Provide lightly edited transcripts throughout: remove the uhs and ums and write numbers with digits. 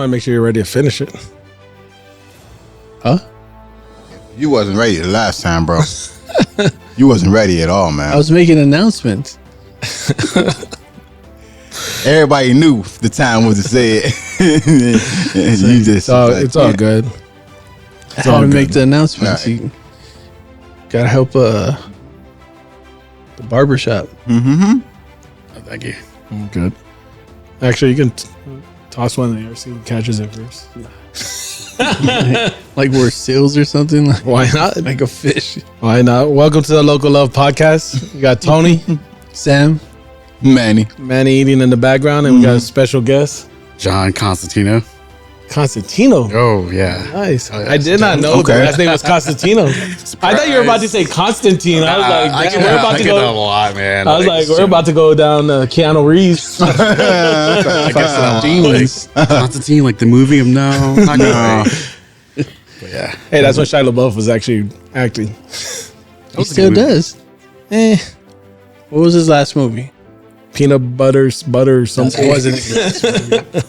want to make sure you're ready to finish it. Huh? You wasn't ready the last time, bro. You wasn't ready at all, man. I was making announcements. Everybody knew the time was to say it. You just, It's all good. I had to make the announcements. Right. You gotta help the barbershop. Mm-hmm. Oh, thank you. Good. Actually, you can toss one in the air, see who catches it first. Like we're seals or something. Like, why not? Like a fish. Why not? Welcome to the Local Love Podcast. We got Tony, Sam, Manny eating in the background, and we got a special guest, John Constantino. Constantino. Oh, yeah. Nice. Oh, yeah. I did not know the last name was Constantino. I thought you were about to say Constantine. I was like, we're about to go. A lot, man. I was like, we're about to go down Keanu Reeves. I guess demons. Constantine, like the movie. No. But yeah. Hey, that's when Shia LaBeouf was actually acting. He still does. What was his last movie? Peanut butter something. It wasn't his last movie.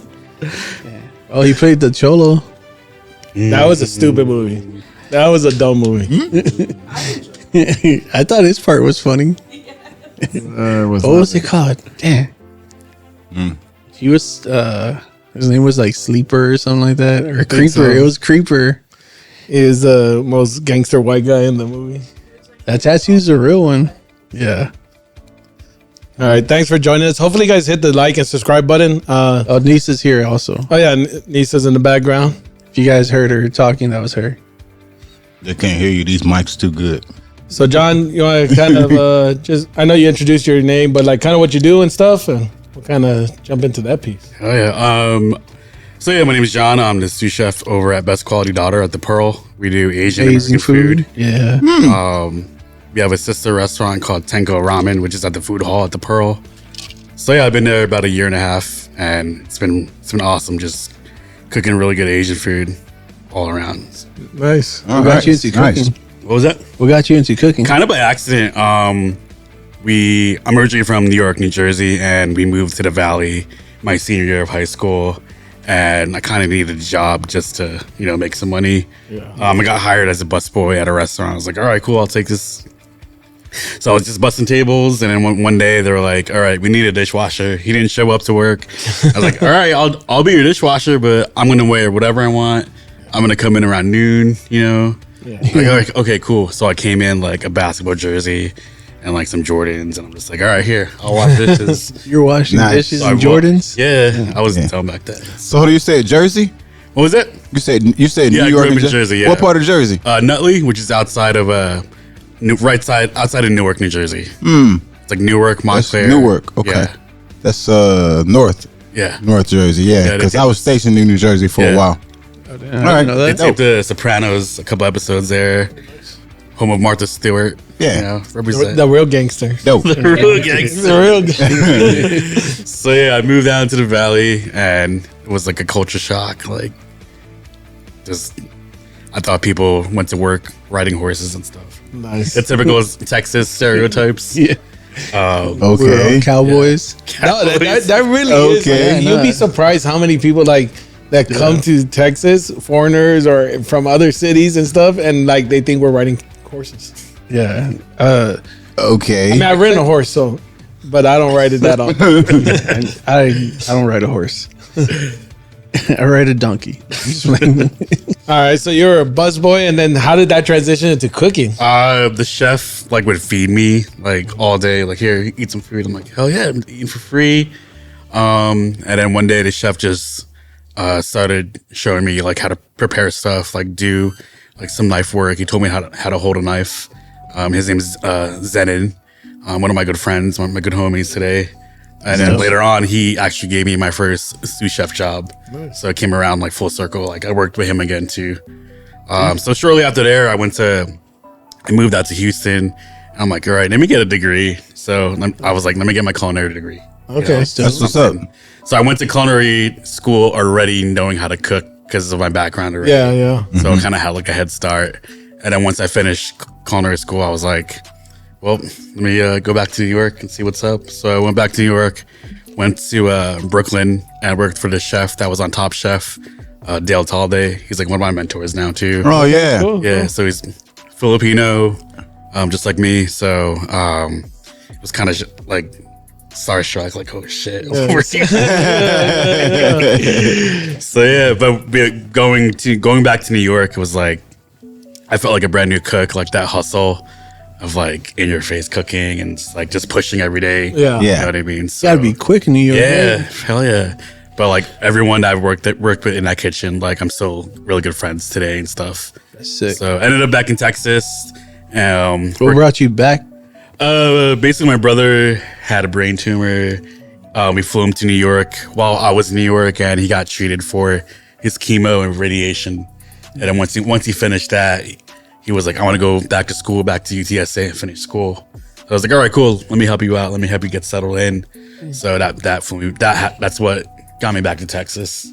Yeah. Oh, he played the Cholo. That was a stupid movie. That was a dumb movie. I thought his part was funny. What was it called? Damn. He was his name was like Sleeper or something like that. Or Creeper. So. It was Creeper. He is the most gangster white guy in the movie. That tattoo's a real one. Yeah. All right, thanks for joining us. Hopefully, you guys hit the like and subscribe button. Nisa's here also. Oh yeah, Nisa's in the background. If you guys heard her talking, that was her. They can't hear you. These mics too good. So, John, you want to kind of I know you introduced your name, but like kind of what you do and stuff, and we'll kind of jump into that piece. Oh yeah. So yeah, my name is John. I'm the sous chef over at Best Quality Daughter at the Pearl. We do Asian food. Yeah. We have a sister restaurant called Tenko Ramen, which is at the food hall at the Pearl. So yeah, I've been there about a year and a half, and it's been awesome just cooking really good Asian food all around. Nice. What got you into cooking? What was that? What got you into cooking? Kind of by accident. I'm originally from New York, New Jersey, and we moved to the Valley my senior year of high school. And I kind of needed a job just to, make some money. Yeah. I got hired as a busboy at a restaurant. I was like, all right, cool, I'll take this. So I was just busting tables, and then one day they were like, all right, we need a dishwasher. He didn't show up to work. I was like, all right, I'll be your dishwasher, but I'm going to wear whatever I want. I'm going to come in around noon, Yeah. Like, okay, cool. So I came in like a basketball jersey and like some Jordans, and I'm just like, all right, here, I'll wash dishes. You're washing dishes in Jordans? Yeah, I wasn't telling back then. So how do you say Jersey? What was it? You said New York. I grew up in Jersey. Yeah. What part of Jersey? Nutley, which is outside of outside of Newark, New Jersey. It's like Newark, Montclair. That's Newark. Okay, yeah. That's north. Yeah, North Jersey. Yeah, because I was stationed in New Jersey for a while. Oh, damn. All right, they taped The Sopranos, a couple episodes there. Home of Martha Stewart. Yeah, represent the real gangster. Dope. The real gangster. The real gangster. So yeah, I moved down to the Valley, and it was like a culture shock. Like, I thought people went to work riding horses and stuff. Nice. The typical Texas stereotypes. Yeah. Okay. Cowboys. No, that really is. Man. You'll be surprised how many people that come to Texas, foreigners or from other cities and stuff, and like they think we're riding horses. Yeah. Okay. I mean, I ran a horse, but I don't ride it that often. I don't ride a horse. I ride a donkey. All right, so you're a busboy, and then how did that transition into cooking? The chef would feed me all day. Like, here, eat some food. I'm like, hell yeah, I'm eating for free. And then one day the chef just started showing me how to prepare stuff, do some knife work. He told me how to hold a knife. His name is Zenon, one of my good friends, one of my good homies today. And then later on, he actually gave me my first sous chef job. Nice. So it came around full circle. I worked with him again too. So shortly after there, I moved out to Houston. I'm like, all right, let me get a degree. So I was like, let me get my culinary degree. Okay, that's what's up. So I went to culinary school already knowing how to cook because of my background already. Yeah. So I kind of had a head start. And then once I finished culinary school, I was like, well, let me go back to New York and see what's up. So I went back to New York, went to Brooklyn and worked for the chef that was on Top Chef, Dale Talde. He's like one of my mentors now too. Oh yeah, yeah. So he's Filipino, just like me. So it was kind of like starstruck, like, oh shit. So yeah, but going back to New York, it was like I felt like a brand new cook, like that hustle of like in your face cooking and just pushing every day. Yeah. You know what I mean? So, Gotta be quick in New York. yeah, Right? hell yeah. But like everyone that I've worked with in that kitchen, like I'm still really good friends today and stuff. That's sick. So I ended up back in Texas. What brought you back? Basically my brother had a brain tumor. We flew him to New York while I was in New York, and he got treated for his chemo and radiation. And then once he finished that, he was like, I want to go back to school, back to UTSA and finish school. So I was like, all right, cool. Let me help you out. Let me help you get settled in. So that's what got me back to Texas.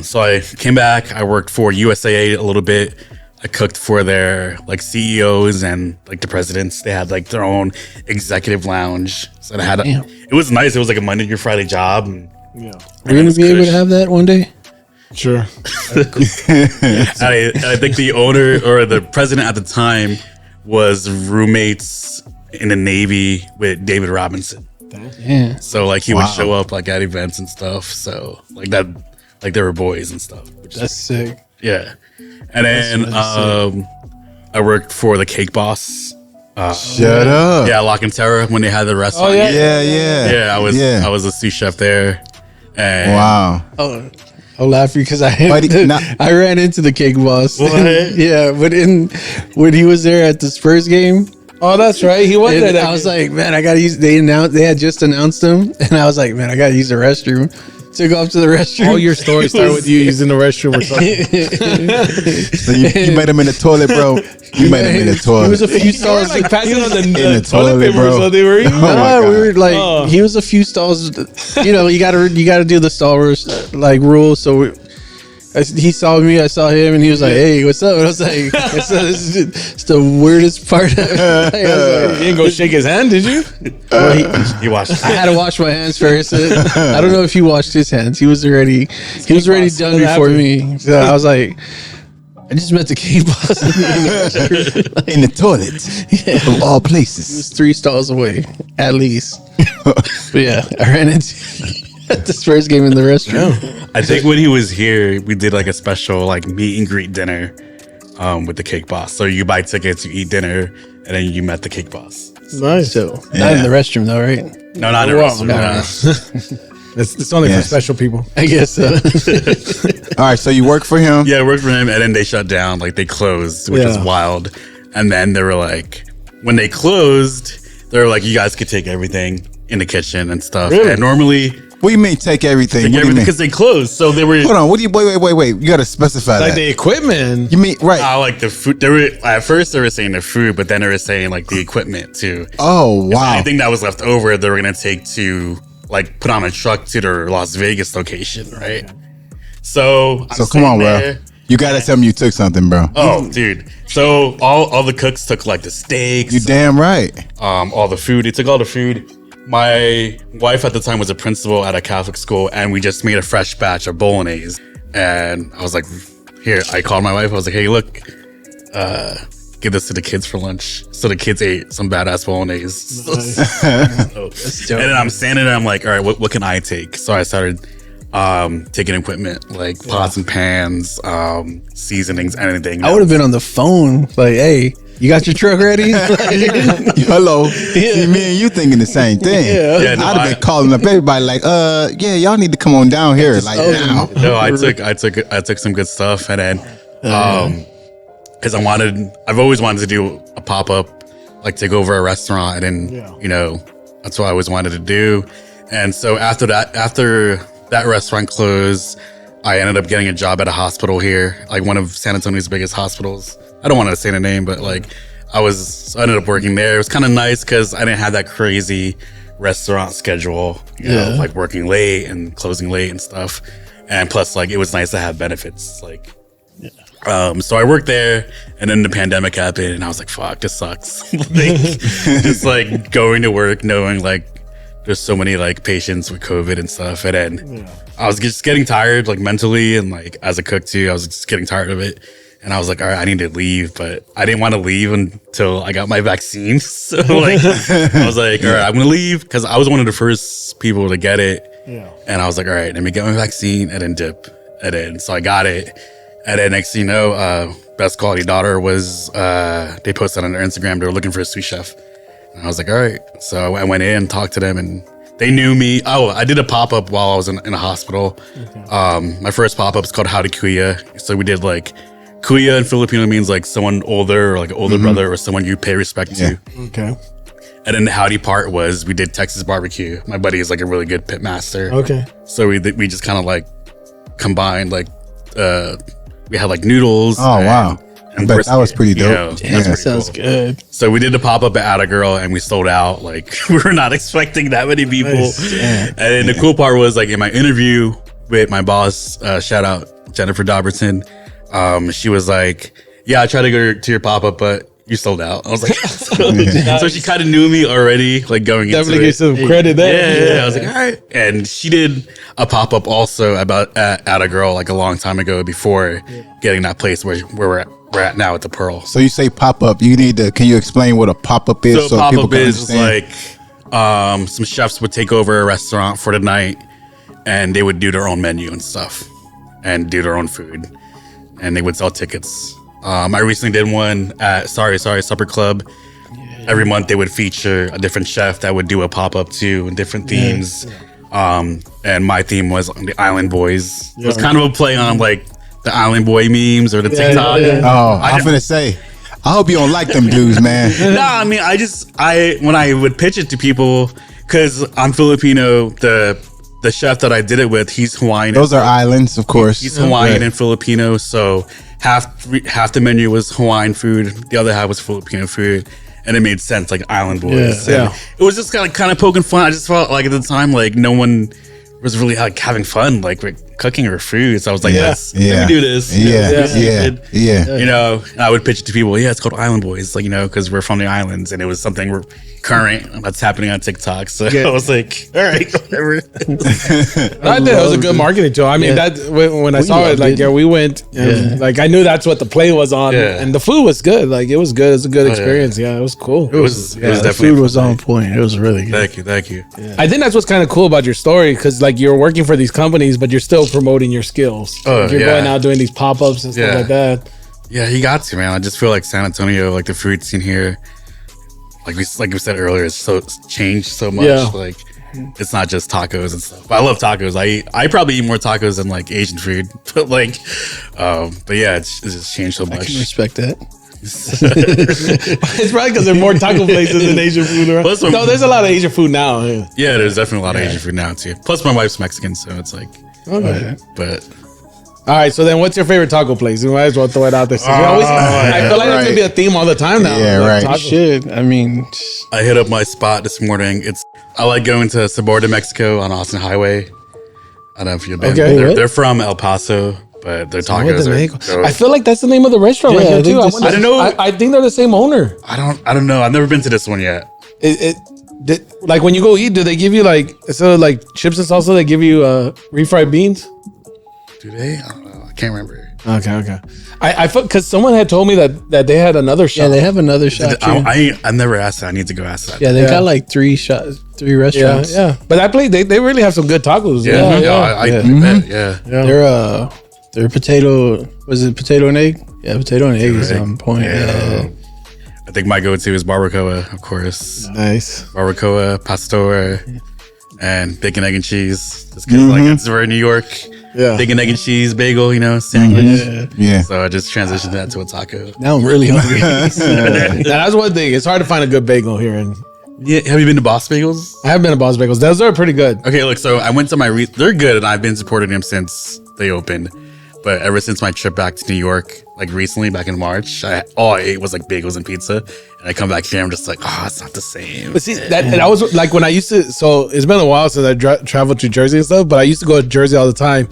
So I came back. I worked for USAA a little bit. I cooked for their like CEOs and like the presidents. They had like their own executive lounge. So I had it was nice. It was like a Monday through Friday job. And, Yeah. We're gonna be able to have that one day. Sure. I think the owner or the president at the time was roommates in the Navy with David Robinson. Yeah. So like he would show up like at events and stuff. So like that, like they were boys and stuff. That's sick. Yeah. And then I worked for the Cake Boss. Shut up. Yeah, Lock and Terror when they had the restaurant. Oh, yeah. Yeah, I was a sous chef there. And Wow. I'll laugh because I ran into the Cake Boss. What? Yeah, but when he was there at the Spurs game, Oh, that's right. He was there. I was like, man, I gotta use. They had just announced him, and I was like, man, I gotta use the restroom. To go up to the restroom. All your stories start with you using the restroom or something. So you met him in the toilet, bro. You met him in the toilet. He was a few stalls like passing on in the the toilet, paper bro. or something, were you? No, we were like, he was a few stalls. You know, you gotta do the Star Wars like rule. So he saw me, I saw him, and he was like, "Hey, what's up?" And I was like, "It's the weirdest part." I was like, You didn't go shake his hand, did you? he watched. I had to wash my hands first. I don't know if he washed his hands. He was already done before me. So I was like, I just met the Cake Boss in the toilet, of all places. He was 3 stalls away, at least. But yeah, I ran into at this first game in the restroom. I think when he was here, we did like a special like meet and greet dinner with the Cake Boss. So you buy tickets, you eat dinner, and then you met the Cake Boss. Nice. So not in the restroom though, right? No, not in the restaurant. No. It's only for special people. I guess so. All right, so you work for him. Yeah, I worked for him, and then they shut down. Like they closed, which was wild. And then they were like, when they closed, they were like, you guys could take everything in the kitchen and stuff. Really? And normally, What do you mean take everything? What do you mean? because they closed. So they were Hold on. What do you? Wait. You got to specify Like that. the equipment. You mean right? like the food. They were at first they were saying the food, but then they were saying like the equipment too. Oh wow. Anything that was left over, they were gonna take to like put on a truck to their Las Vegas location, right? So Come on, bro. You gotta tell me you took something, bro. Oh, dude. So all the cooks took like the steaks. You damn right. All the food. They took all the food. My wife at the time was a principal at a Catholic school, and we just made a fresh batch of bolognese. And I was like, here, I called my wife. I was like, hey, look, give this to the kids for lunch. So the kids ate some badass bolognese. And then I'm standing there, I'm like, all right, what can I take? So I started taking equipment like pots and pans, seasonings, anything. I would have been on the phone, like, hey, you got your truck ready? Hello. See, me and you thinking the same thing. Yeah. I'd have been calling up everybody like, yeah, y'all need to come on down here like now. No, I took some good stuff, and then because I've always wanted to do a pop up, like take over a restaurant, and you know, that's what I always wanted to do. And so after that restaurant closed, I ended up getting a job at a hospital here, like one of San Antonio's biggest hospitals. I don't want to say the name, but like I ended up working there. It was kind of nice because I didn't have that crazy restaurant schedule, you know, like working late and closing late and stuff. And plus, like, it was nice to have benefits. Like, so I worked there, and then the pandemic happened, and I was like, fuck, this sucks. Like, just like going to work, knowing like there's so many like patients with COVID and stuff, and then I was just getting tired, like mentally, and like as a cook too, I was just getting tired of it. And I was like, all right, I need to leave, but I didn't want to leave until I got my vaccine. So like, I was like, all right, I'm gonna leave because I was one of the first people to get it. Yeah. And I was like, all right, let me get my vaccine and then dip. And then so I got it. And then next thing you know, Best Quality Daughter was they posted on their Instagram they were looking for a sous chef. And I was like, all right. So I went in, talked to them, and they knew me. Oh, I did a pop-up while I was in a hospital. Okay. My first pop-up is called Howdy Kuya. So we did like Kuya in Filipino means like someone older or like an older brother or someone you pay respect to. Okay. And then the howdy part was we did Texas barbecue. My buddy is like a really good pit master. Okay. So we just kind of like combined like we had like noodles. Oh wow. And but that was pretty dope. You know, That sounds good. So we did the pop-up at Atta Girl and we sold out. Like we were not expecting that many people. Nice. And then the cool part was like in my interview with my boss, shout out Jennifer Dobberton. She was like, yeah, I tried to go to your pop-up, but you sold out. I was like, so she kind of knew me already, like going definitely into get some credit there. Yeah. I was like, all right. And she did a pop-up also about at a girl like a long time ago before getting that place where we're at now at the Pearl. So you say pop-up, can you explain what a pop-up is So people pop-up can is understand? like some chefs would take over a restaurant for the night and they would do their own menu and stuff and do their own food. And they would sell tickets. I recently did one at Sorry Supper Club. Every month they would feature a different chef that would do a pop-up too and different themes. And my theme was the Island Boys. It was kind of a play on like the Island Boy memes or the TikTok. Oh, I'm gonna say, I hope you don't like them dudes, man. No, I mean, when I would pitch it to people, because I'm Filipino, the chef that I did it with, he's Hawaiian. Those are islands, of course. He's Hawaiian and Filipino, so half the menu was Hawaiian food, the other half was Filipino food, and it made sense, like Island Boys. Yeah. It was just kind of poking fun. I just felt like at the time, like no one was really like having fun, like with cooking or food. So I was like, let me do this. Yeah. You know, I would pitch it to people. Yeah, it's called Island Boys, like, you know, because we're from the islands, and it was something current that's happening on TikTok. So I was like, all right, whatever. I think it was a good marketing tool. I mean, that when I saw it, like, we went, and like, I knew that's what the play was on, and the food was good. Like, it was good. It was a good experience. Yeah, it was cool. It was definitely the food was on point. It was really good. Thank you. Yeah. I think that's what's kind of cool about your story, because like you're working for these companies, but you're still promoting your skills. You're going out doing these pop-ups and stuff like that. Yeah, you got to, man. I just feel like San Antonio, like the food scene here, like we said earlier, it's changed so much. Yeah. Like it's not just tacos and stuff. But I love tacos. I probably eat more tacos than like Asian food. But like, but yeah, it's just changed so much. I can respect that. It's probably because there are more taco places than Asian food around. No, there's a lot of Asian food now. Yeah, there's definitely a lot of Asian food now too. Plus, my wife's Mexican, so it's like, okay. But all right, so then what's your favorite taco place? You might as well throw it out there. I feel like that's gonna be a theme all the time now. Yeah, like, right. Shit, I mean, I hit up my spot this morning. I like going to Sabor de Mexico on Austin Highway. I don't know if you've been. Okay. They're from El Paso, but their tacos are. I feel like that's the name of the restaurant right here too. I don't know. I think they're the same owner. I don't know. I've never been to this one yet. Like when you go eat, do they give you like instead of like chips and salsa, they give you refried beans? Do they? I don't know. I can't remember. Okay. I felt because someone had told me that they had another shop. yeah, they have another shop. I've never asked that. I need to go ask that. Yeah, they got like three restaurants. Yeah. But that place, they really have some good tacos. Yeah. Their potato, was it potato and egg? Yeah, potato and egg is on point. Yeah. I think my go-to is barbacoa, of course. Nice. Barbacoa, pastor, and bacon, egg, and cheese. Just because like it's very New York. Yeah. Bacon, egg, and cheese, bagel, sandwich. Yeah. So I just transitioned that to a taco. Now I'm really hungry. That's one thing. It's hard to find a good bagel here. And Yeah, have you been to Boss Bagels? I have been to Boss Bagels. Those are pretty good. Okay, look, so I went to they're good, and I've been supporting them since they opened. But ever since my trip back to New York, like recently, back in March, all I ate was like bagels and pizza. And I come back here, I'm just like, oh, it's not the same. But see, that was like when I used to, so it's been a while since I traveled to Jersey and stuff, but I used to go to Jersey all the time.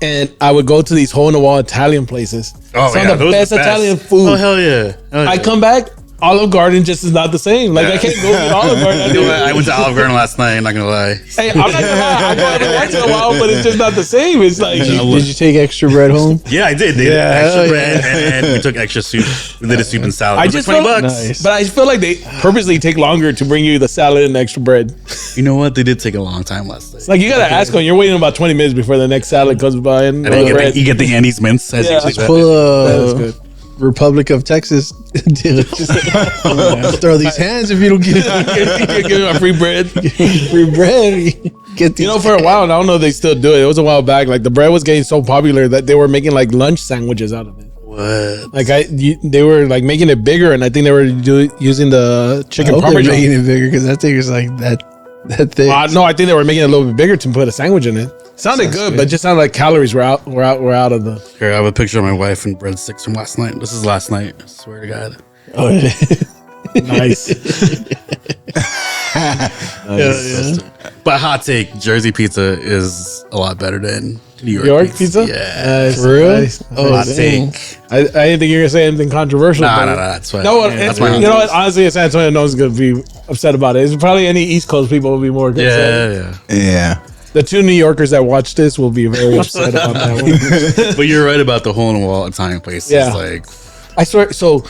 And I would go to these hole-in-the-wall Italian places. Oh, some of the best Italian food. Oh, hell yeah. I come back, Olive Garden just is not the same. Like I can't go to Olive Garden. I went to Olive Garden last night. I'm not gonna lie. Hey, I'm not gonna lie. I go every once in a while, but it's just not the same. It's like, Did you take extra bread home? Yeah, I did. They did extra bread and we took extra soup. We did a soup and salad. I It was just like feel, $20. Nice. but I feel like they purposely take longer to bring you the salad and extra bread. You know what? They did take a long time last night. Like you gotta ask them. You're waiting about 20 minutes before the next salad comes by, and And then you get the Annie's mints. As Yeah. you say Just that. Pull That's a good. Republic of Texas deal. Just throw these hands if you don't get Give me my free bread. free bread. Get these. You know, for a while, and I don't know if they still do it. It was a while back. Like the bread was getting so popular that they were making like lunch sandwiches out of it. What? Like they were like making it bigger, and I think they were using the chicken I hope they're parmesan. making it bigger because that thing is like that thing. No, I think they were making it a little bit bigger to put a sandwich in it. Sounded good, but it just sounded like calories were out of the. Here, I have a picture of my wife and breadsticks from last night. This is last night. I swear to God. Oh, yeah. Nice. But hot take, Jersey pizza is a lot better than New York pizza? Yeah. Nice, For real? nice. Oh, Hot dang. take. I didn't think you were gonna say anything controversial. Nah, but- nah, nah. That's why. No, that's you my know what? Honestly, San Antonio, no one's gonna be upset about it. It's probably any East Coast people will be more upset. Yeah, Yeah. The 2 New Yorkers that watch this will be very upset about that one. yeah. But you're right about the hole in the wall Italian place. Yeah. It's like, I swear. So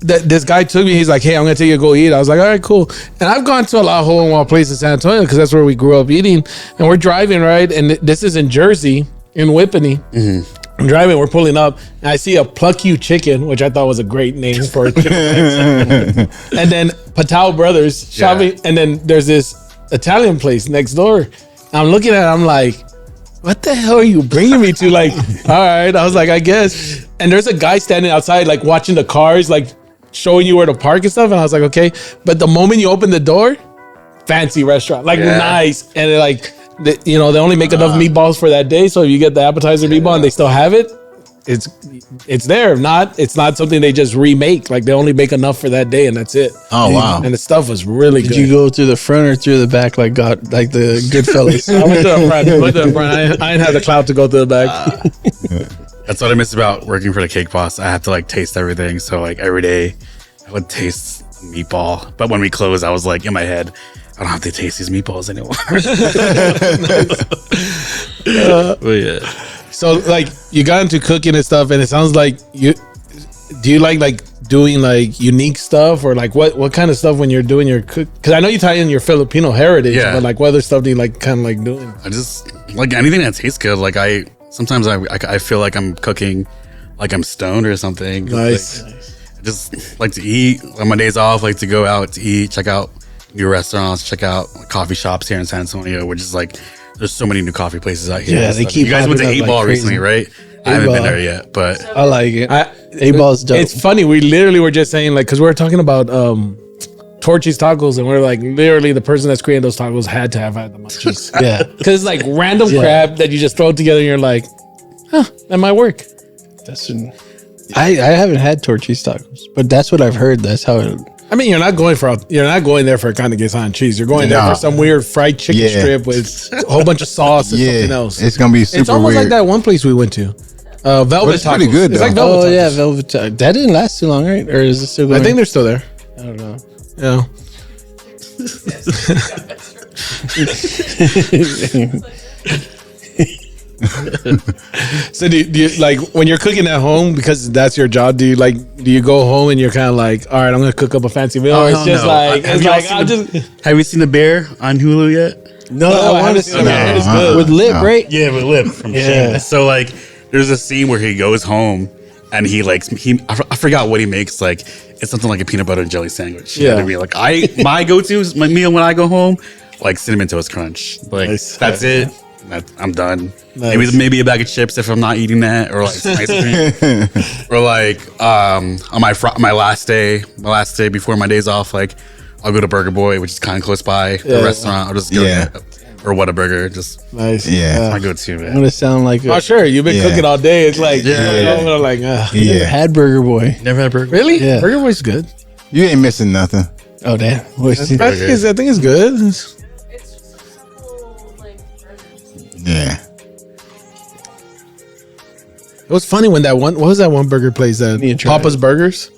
this guy took me. He's like, "Hey, I'm gonna take you to go eat." I was like, "All right, cool." And I've gone to a lot of hole in the wall places in San Antonio because that's where we grew up eating. And we're driving right, and this is in Jersey, in Whippany. I'm driving. We're pulling up, and I see a Pluck You Chicken, which I thought was a great name for a chicken. And then Patel Brothers shopping, and then there's this Italian place next door. I'm looking at it, I'm like, what the hell are you bringing me to? Like, all right. I was like, I guess. And there's a guy standing outside, like watching the cars, like showing you where to park and stuff. And I was like, okay. But the moment you open the door, fancy restaurant, like nice. And they're like, they only make enough meatballs for that day. So if you get the appetizer meatball and they still have it, it's there. If not, it's not something they just remake. Like they only make enough for that day and that's it. Oh, wow. And the stuff was really good. Did you go through the front or through the back like the Goodfellas? I went to the front. I didn't have the clout to go to the back. that's what I miss about working for the Cake Boss. I have to like taste everything. So like every day I would taste meatball. But when we closed, I was like in my head, I don't have to taste these meatballs anymore. But yeah. So like you got into cooking and stuff, and it sounds like do you like doing like unique stuff, or like what kind of stuff when you're doing your cook? Because I know you tie in your Filipino heritage, Yeah. but like what other stuff do you like kind of like doing? I just like anything that tastes good. Like sometimes I feel like I'm cooking like I'm stoned or something. Nice. Like, I just like to eat on my days off, like to go out to eat, check out new restaurants, check out coffee shops here in San Antonio, which is like there's so many new coffee places out here. Yeah, and they stuff. keep You guys went to popping up 8 Ball like recently, crazy. right? I haven't been 8 Ball. there yet, but I like it. 8 Ball's dope. It's funny. We literally were just saying like, because we were talking about Torchy's tacos, and we're like, literally the person that's creating those tacos had to have had the munchies. Yeah. Because it's like random crap that you just throw together, and you're like, huh, that might work. I haven't had Torchy's tacos, but that's what I've heard. That's how it. I mean, you're not going there for a kind of quesadilla cheese. You're going there No. for some weird fried chicken Yeah. strip with a whole bunch of sauce and something Yeah. else. It's going to be super It's almost weird. like that one place we went to, Velvet it's pretty Tacos. good, It's though. like Velvet Oh Tacos. yeah, Velvet. That didn't last too long, right? Or is it still going? I think they're still there. I don't know. Yeah. So do you like when you're cooking at home, because that's your job? Do you go home and you're kind of like, all right, I'm gonna cook up a fancy meal, or it's hell just no. like Have it's you all like seen I'll the- just have you seen The Bear on Hulu yet? No, I I want haven't to seen see it. that. It's good. With Lip, right? Yeah, with Lip from Yeah. Shameless. So like, there's a scene where he goes home and I forgot what he makes. Like, it's something like a peanut butter and jelly sandwich. You know what I mean? Like my go-to is my meal when I go home, like cinnamon toast crunch. Like Nice. that's it. I'm done. Nice. Maybe a bag of chips if I'm not eating that, or like some ice cream, or like on my last day before my days off, like I'll go to Burger Boy, which is kind of close by the restaurant. I'll just go there, or Whataburger. Just nice. Yeah. my go-to, I'm man. gonna sound like Oh sure, you've been Yeah. cooking all day. It's like Yeah. I'm like never Yeah. had Burger Boy. Never had burger. really? Yeah. Burger Boy's good. You ain't missing nothing. Oh damn! I think it's good. It's just cool, like, burgers. Yeah. It was funny when what was that one burger place that Need to try Papa's it. Burgers?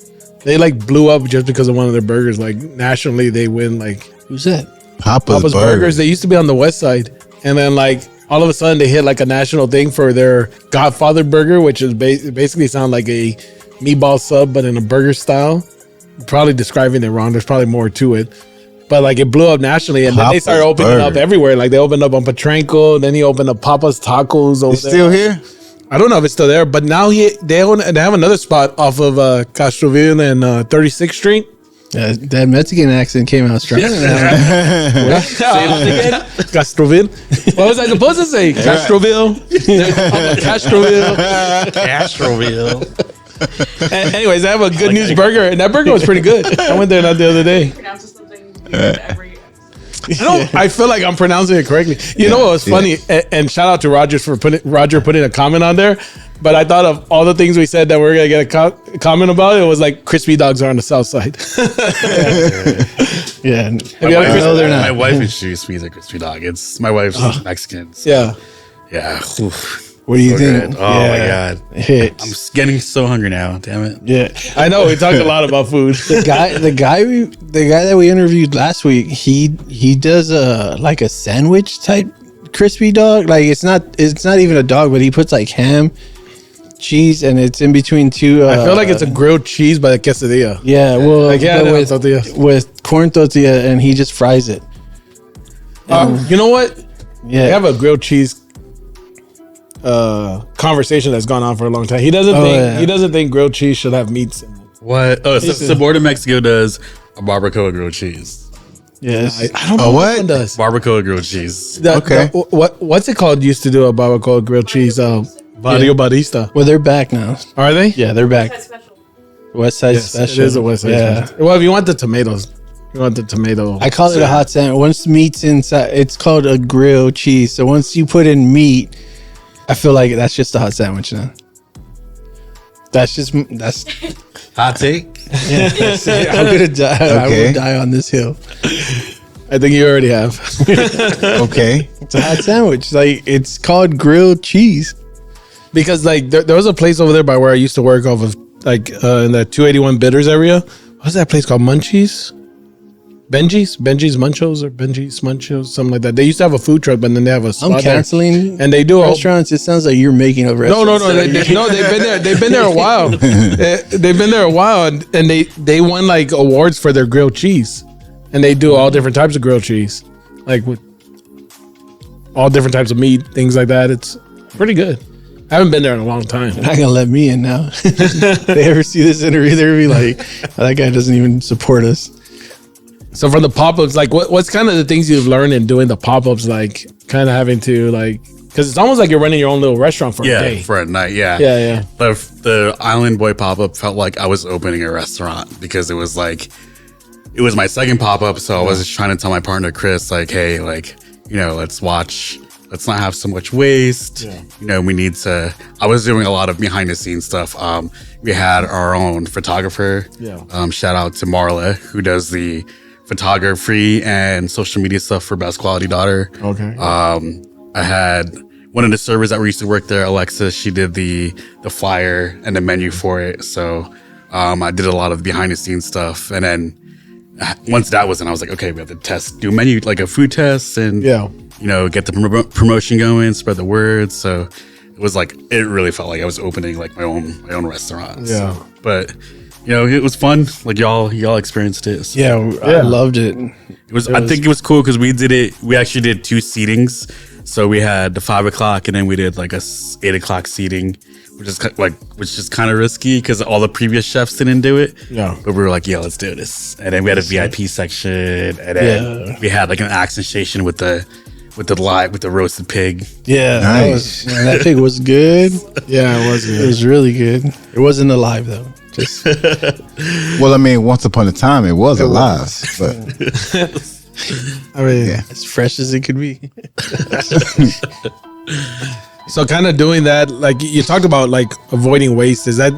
They like blew up just because of one of their burgers. Like nationally, they win. Like Who's that? Papa's Burgers. They used to be on the west side, and then like all of a sudden they hit like a national thing for their Godfather burger, which is basically sound like a meatball sub but in a burger style. Probably describing it wrong. There's probably more to it, but like it blew up nationally, and then they Papa's started opening up Burger. everywhere. Like they opened up on Petranco, then he opened up Papa's Tacos over It's there. still here? I don't know if it's still there, but now they have another spot off of Castroville and 36th Street. That Mexican accent came out strong. Castroville. What was I supposed to say? Castroville. Castroville. Castroville. Anyways, I have a good news burger, and that burger was pretty good. I went there the other day. Pronounces something you do every episode. I feel like I'm pronouncing it correctly. You know what was funny? And shout out to Roger for putting a comment on there. But I thought of all the things we said that we're gonna get a comment about. It was like crispy dogs are on the south side. Yeah. No, they're not. My wife introduced me to crispy dog. It's my wife's Mexican. So Yeah. yeah. Oof. What do you So think? good. Oh my god. Hits. I'm getting so hungry now. Damn it. Yeah. I know we talked a lot about food. The guy that we interviewed last week, he does a like a sandwich type crispy dog. Like it's not even a dog, but he puts like ham, cheese, and it's in between two. I feel like it's a grilled cheese by the quesadilla. yeah. Well, Like, yeah, but I know, with tortilla. with corn tortilla, and he just fries it. You know what? Yeah. We have a grilled cheese conversation that's gone on for a long time. He doesn't think grilled cheese should have meats in it. What? Oh, so Sabor de Mexico does a barbacoa grilled cheese. Yes. I don't know what? one does. Barbacoa grilled cheese. Okay. What's it called? Used to do a barbacoa grilled cheese. Barrio Barista. Well, they're back now. Are they? Yeah, they're back. That's special. West Side Yes, Special. it is a West Side Yeah. Special. Well, if you want the tomatoes, you want the tomato. I call it a hot sandwich. Once meat's inside, it's called a grilled cheese. So once you put in meat, I feel like that's just a hot sandwich now. That's Hot take. I'm gonna die. I Okay. will die on this hill. I think you already have. Okay. It's a hot sandwich. Like it's called grilled cheese. Because like there was a place over there by where I used to work off of like in the 281 Bitters area. What's that place called? Munchies? Benji's Munchos or Benji's Munchos, something like that. They used to have a food truck, but then they have a spot I'm canceling and they do a whole restaurants. It sounds like you're making a restaurant. No. They've been there. They've been there a while. They've been there a while, and they won like awards for their grilled cheese, and they do all different types of grilled cheese, like with all different types of meat, things like that. It's pretty good. I haven't been there in a long time. They're not gonna let me in now. They ever see this interview, they're gonna be like, that guy doesn't even support us. So from the pop-ups, like what's kind of the things you've learned in doing the pop-ups, like kind of having to like, because it's almost like you're running your own little restaurant for a Yeah, day. for a night. Yeah. Yeah. The Island Boy pop up felt like I was opening a restaurant because it was like, it was my second pop up. So I was just trying to tell my partner, Chris, like, hey, like, you know, let's not have so much waste. Yeah. You know, we need to, I was doing a lot of behind the scenes stuff. We had our own photographer. Yeah. Shout out to Marla, who does the photography and social media stuff for Best Quality Daughter. Okay. I had one of the servers that we used to work there, Alexis. She did the flyer and the menu for it. So I did a lot of the behind the scenes stuff. And then once that was in, I was like, okay, we have to do a menu, like a food test, and Yeah. you know, get the promotion going, spread the word. So it was like, it really felt like I was opening like my own restaurant. Yeah. So, but you know, it was fun. Like y'all experienced it. So Yeah, I loved it. it was. I think it was cool because we actually did 2 seatings. So we had the 5 o'clock, and then we did like a 8 o'clock seating, which is kind of risky because all the previous chefs didn't do it. Yeah. But we were like, yeah, let's do this. And then we had a VIP section, and then we had like an action station with the roasted pig. Yeah, Nice. that pig was good. Yeah, it was It good. was really good. It wasn't alive though. Just Well, I mean, once upon a time, it was alive, but I mean, Yeah. as fresh as it could be. so kind of doing that, like you talked about like avoiding waste. Is that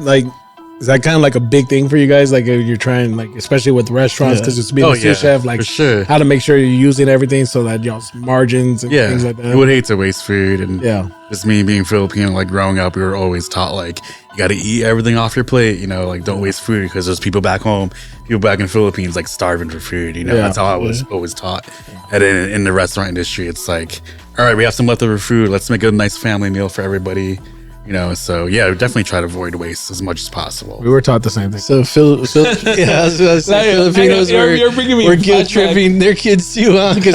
kind of like a big thing for you guys? Like if you're trying, like especially with restaurants, because it's being a sous chef, like for sure. how to make sure you're using everything so that y'all's margins and Yeah, things like that. who would hate to waste food? And Yeah. just me being Filipino, like growing up, we were always taught like you got to eat everything off your plate. You know, like don't waste food because there's people back home, people back in the Philippines, like starving for food. You know, that's how I was always taught. And in the restaurant industry, it's like, all right, we have some leftover food. Let's make a nice family meal for everybody. You know, so yeah, definitely try to avoid waste as much as possible. We were taught the same thing. So yeah, I was gonna say Filipinos you're bringing me were guilt flashback. tripping their kids too, huh? Because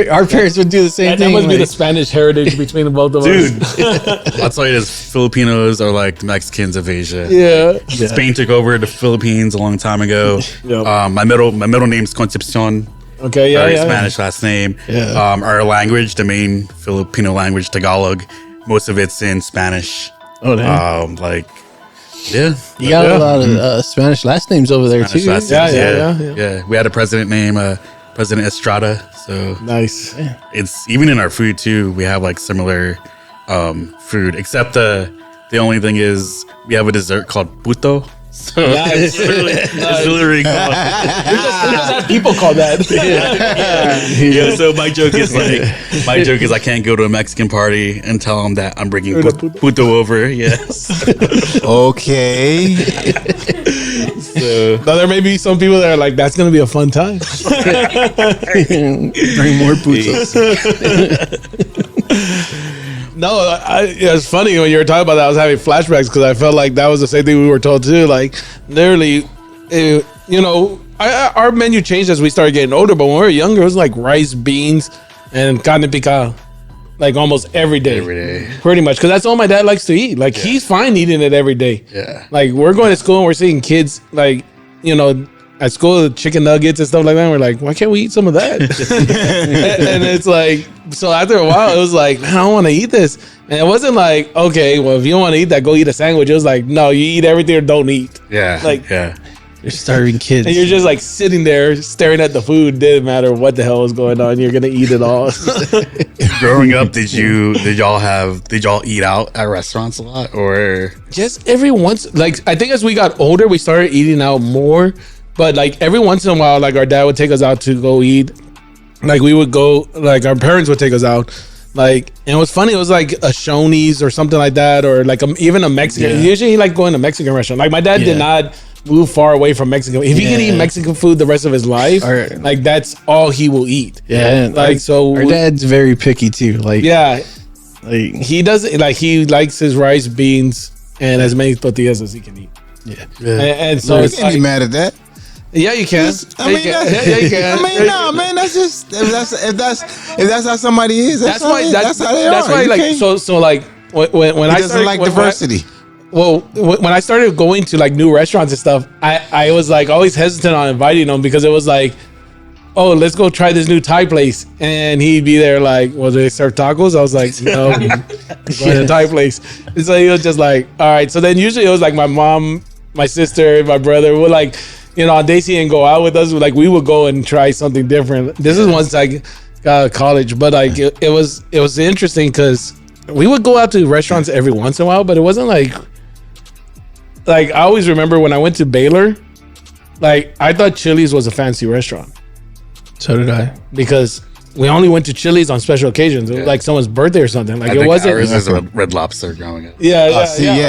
our parents would do the same That thing. must be the Spanish heritage between the both of us. Dude, I'll tell you this: Filipinos are like the Mexicans of Asia. Yeah. Spain took over the Philippines a long time ago. Yep. My middle name's Concepcion. Okay, Our Spanish last name. Yeah. Our language, the main Filipino language, Tagalog. Most of it's in Spanish. Oh, damn. You You got a lot of Spanish last names over there too. Yeah. We had a president named President Estrada. So Nice. it's even in our food too. We have like similar food, except the only thing is we have a dessert called puto. So Nice. it's literally called. We just have people call that. Yeah, so my joke is I can't go to a Mexican party and tell them that I'm bringing puto over. Yes. Okay. So Now, there may be some people that are like, that's going to be a fun time. Bring more putos. No, it's funny when you were talking about that. I was having flashbacks because I felt like that was the same thing we were told too. Like, literally, our menu changed as we started getting older. But when we were younger, it was like rice, beans, and carne picada, like almost every day, pretty much. Because that's all my dad likes to eat. Like, he's fine eating it every day. Yeah. Like, we're going to school and we're seeing kids like, at school, chicken nuggets and stuff like that. And we're like, why can't we eat some of that? and it's like, so after a while, it was like, man, I don't want to eat this. And it wasn't like, okay, well, if you don't want to eat that, go eat a sandwich. It was like, no, you eat everything or don't eat. yeah, Like- yeah. You're starving kids. And you're just like sitting there staring at the food. Didn't matter what the hell was going on. You're going to eat it all. Growing up, did y'all eat out at restaurants a lot or? Just every once, like, I think as we got older, we started eating out more. But like every once in a while, like our dad would take us out to go eat. Like we would go, like our parents would take us out. Like, and it was funny. It was like a Shoney's or something like that, or like even a Mexican. Yeah. Usually, he liked going to Mexican restaurant. Like my dad did not move far away from Mexico. If he could eat Mexican food the rest of his life, like that's all he will eat. Yeah, like so. Our dad's very picky too. Like, Yeah, like he does. Like he likes his rice, beans, and as many tortillas as he can eat. yeah. And so You it's can't be like, mad at that. yeah, you can. I mean, Yeah, you can. I mean, no, man. That's just if that's how somebody is. That's how they are. That's why, You like, can't- so like when he I doesn't started like when- diversity. when I started going to like new restaurants and stuff, I was like always hesitant on inviting them because it was like, oh, let's go try this new Thai place, and he'd be there like, well, they serve tacos? I was like, no, we're going to a Thai place. And so he was just like, all right. So then usually it was like my mom, my sister, my brother would like, on days he didn't go out with us, like we would go and try something different. This is once I got out of college, but like it was interesting because we would go out to restaurants every once in a while, but it wasn't like I always remember when I went to Baylor, like I thought Chili's was a fancy restaurant So did I. because we only went to Chili's on special occasions. It was like someone's birthday or something. Like I it think wasn't. ours is a Red Lobster growing up. Yeah,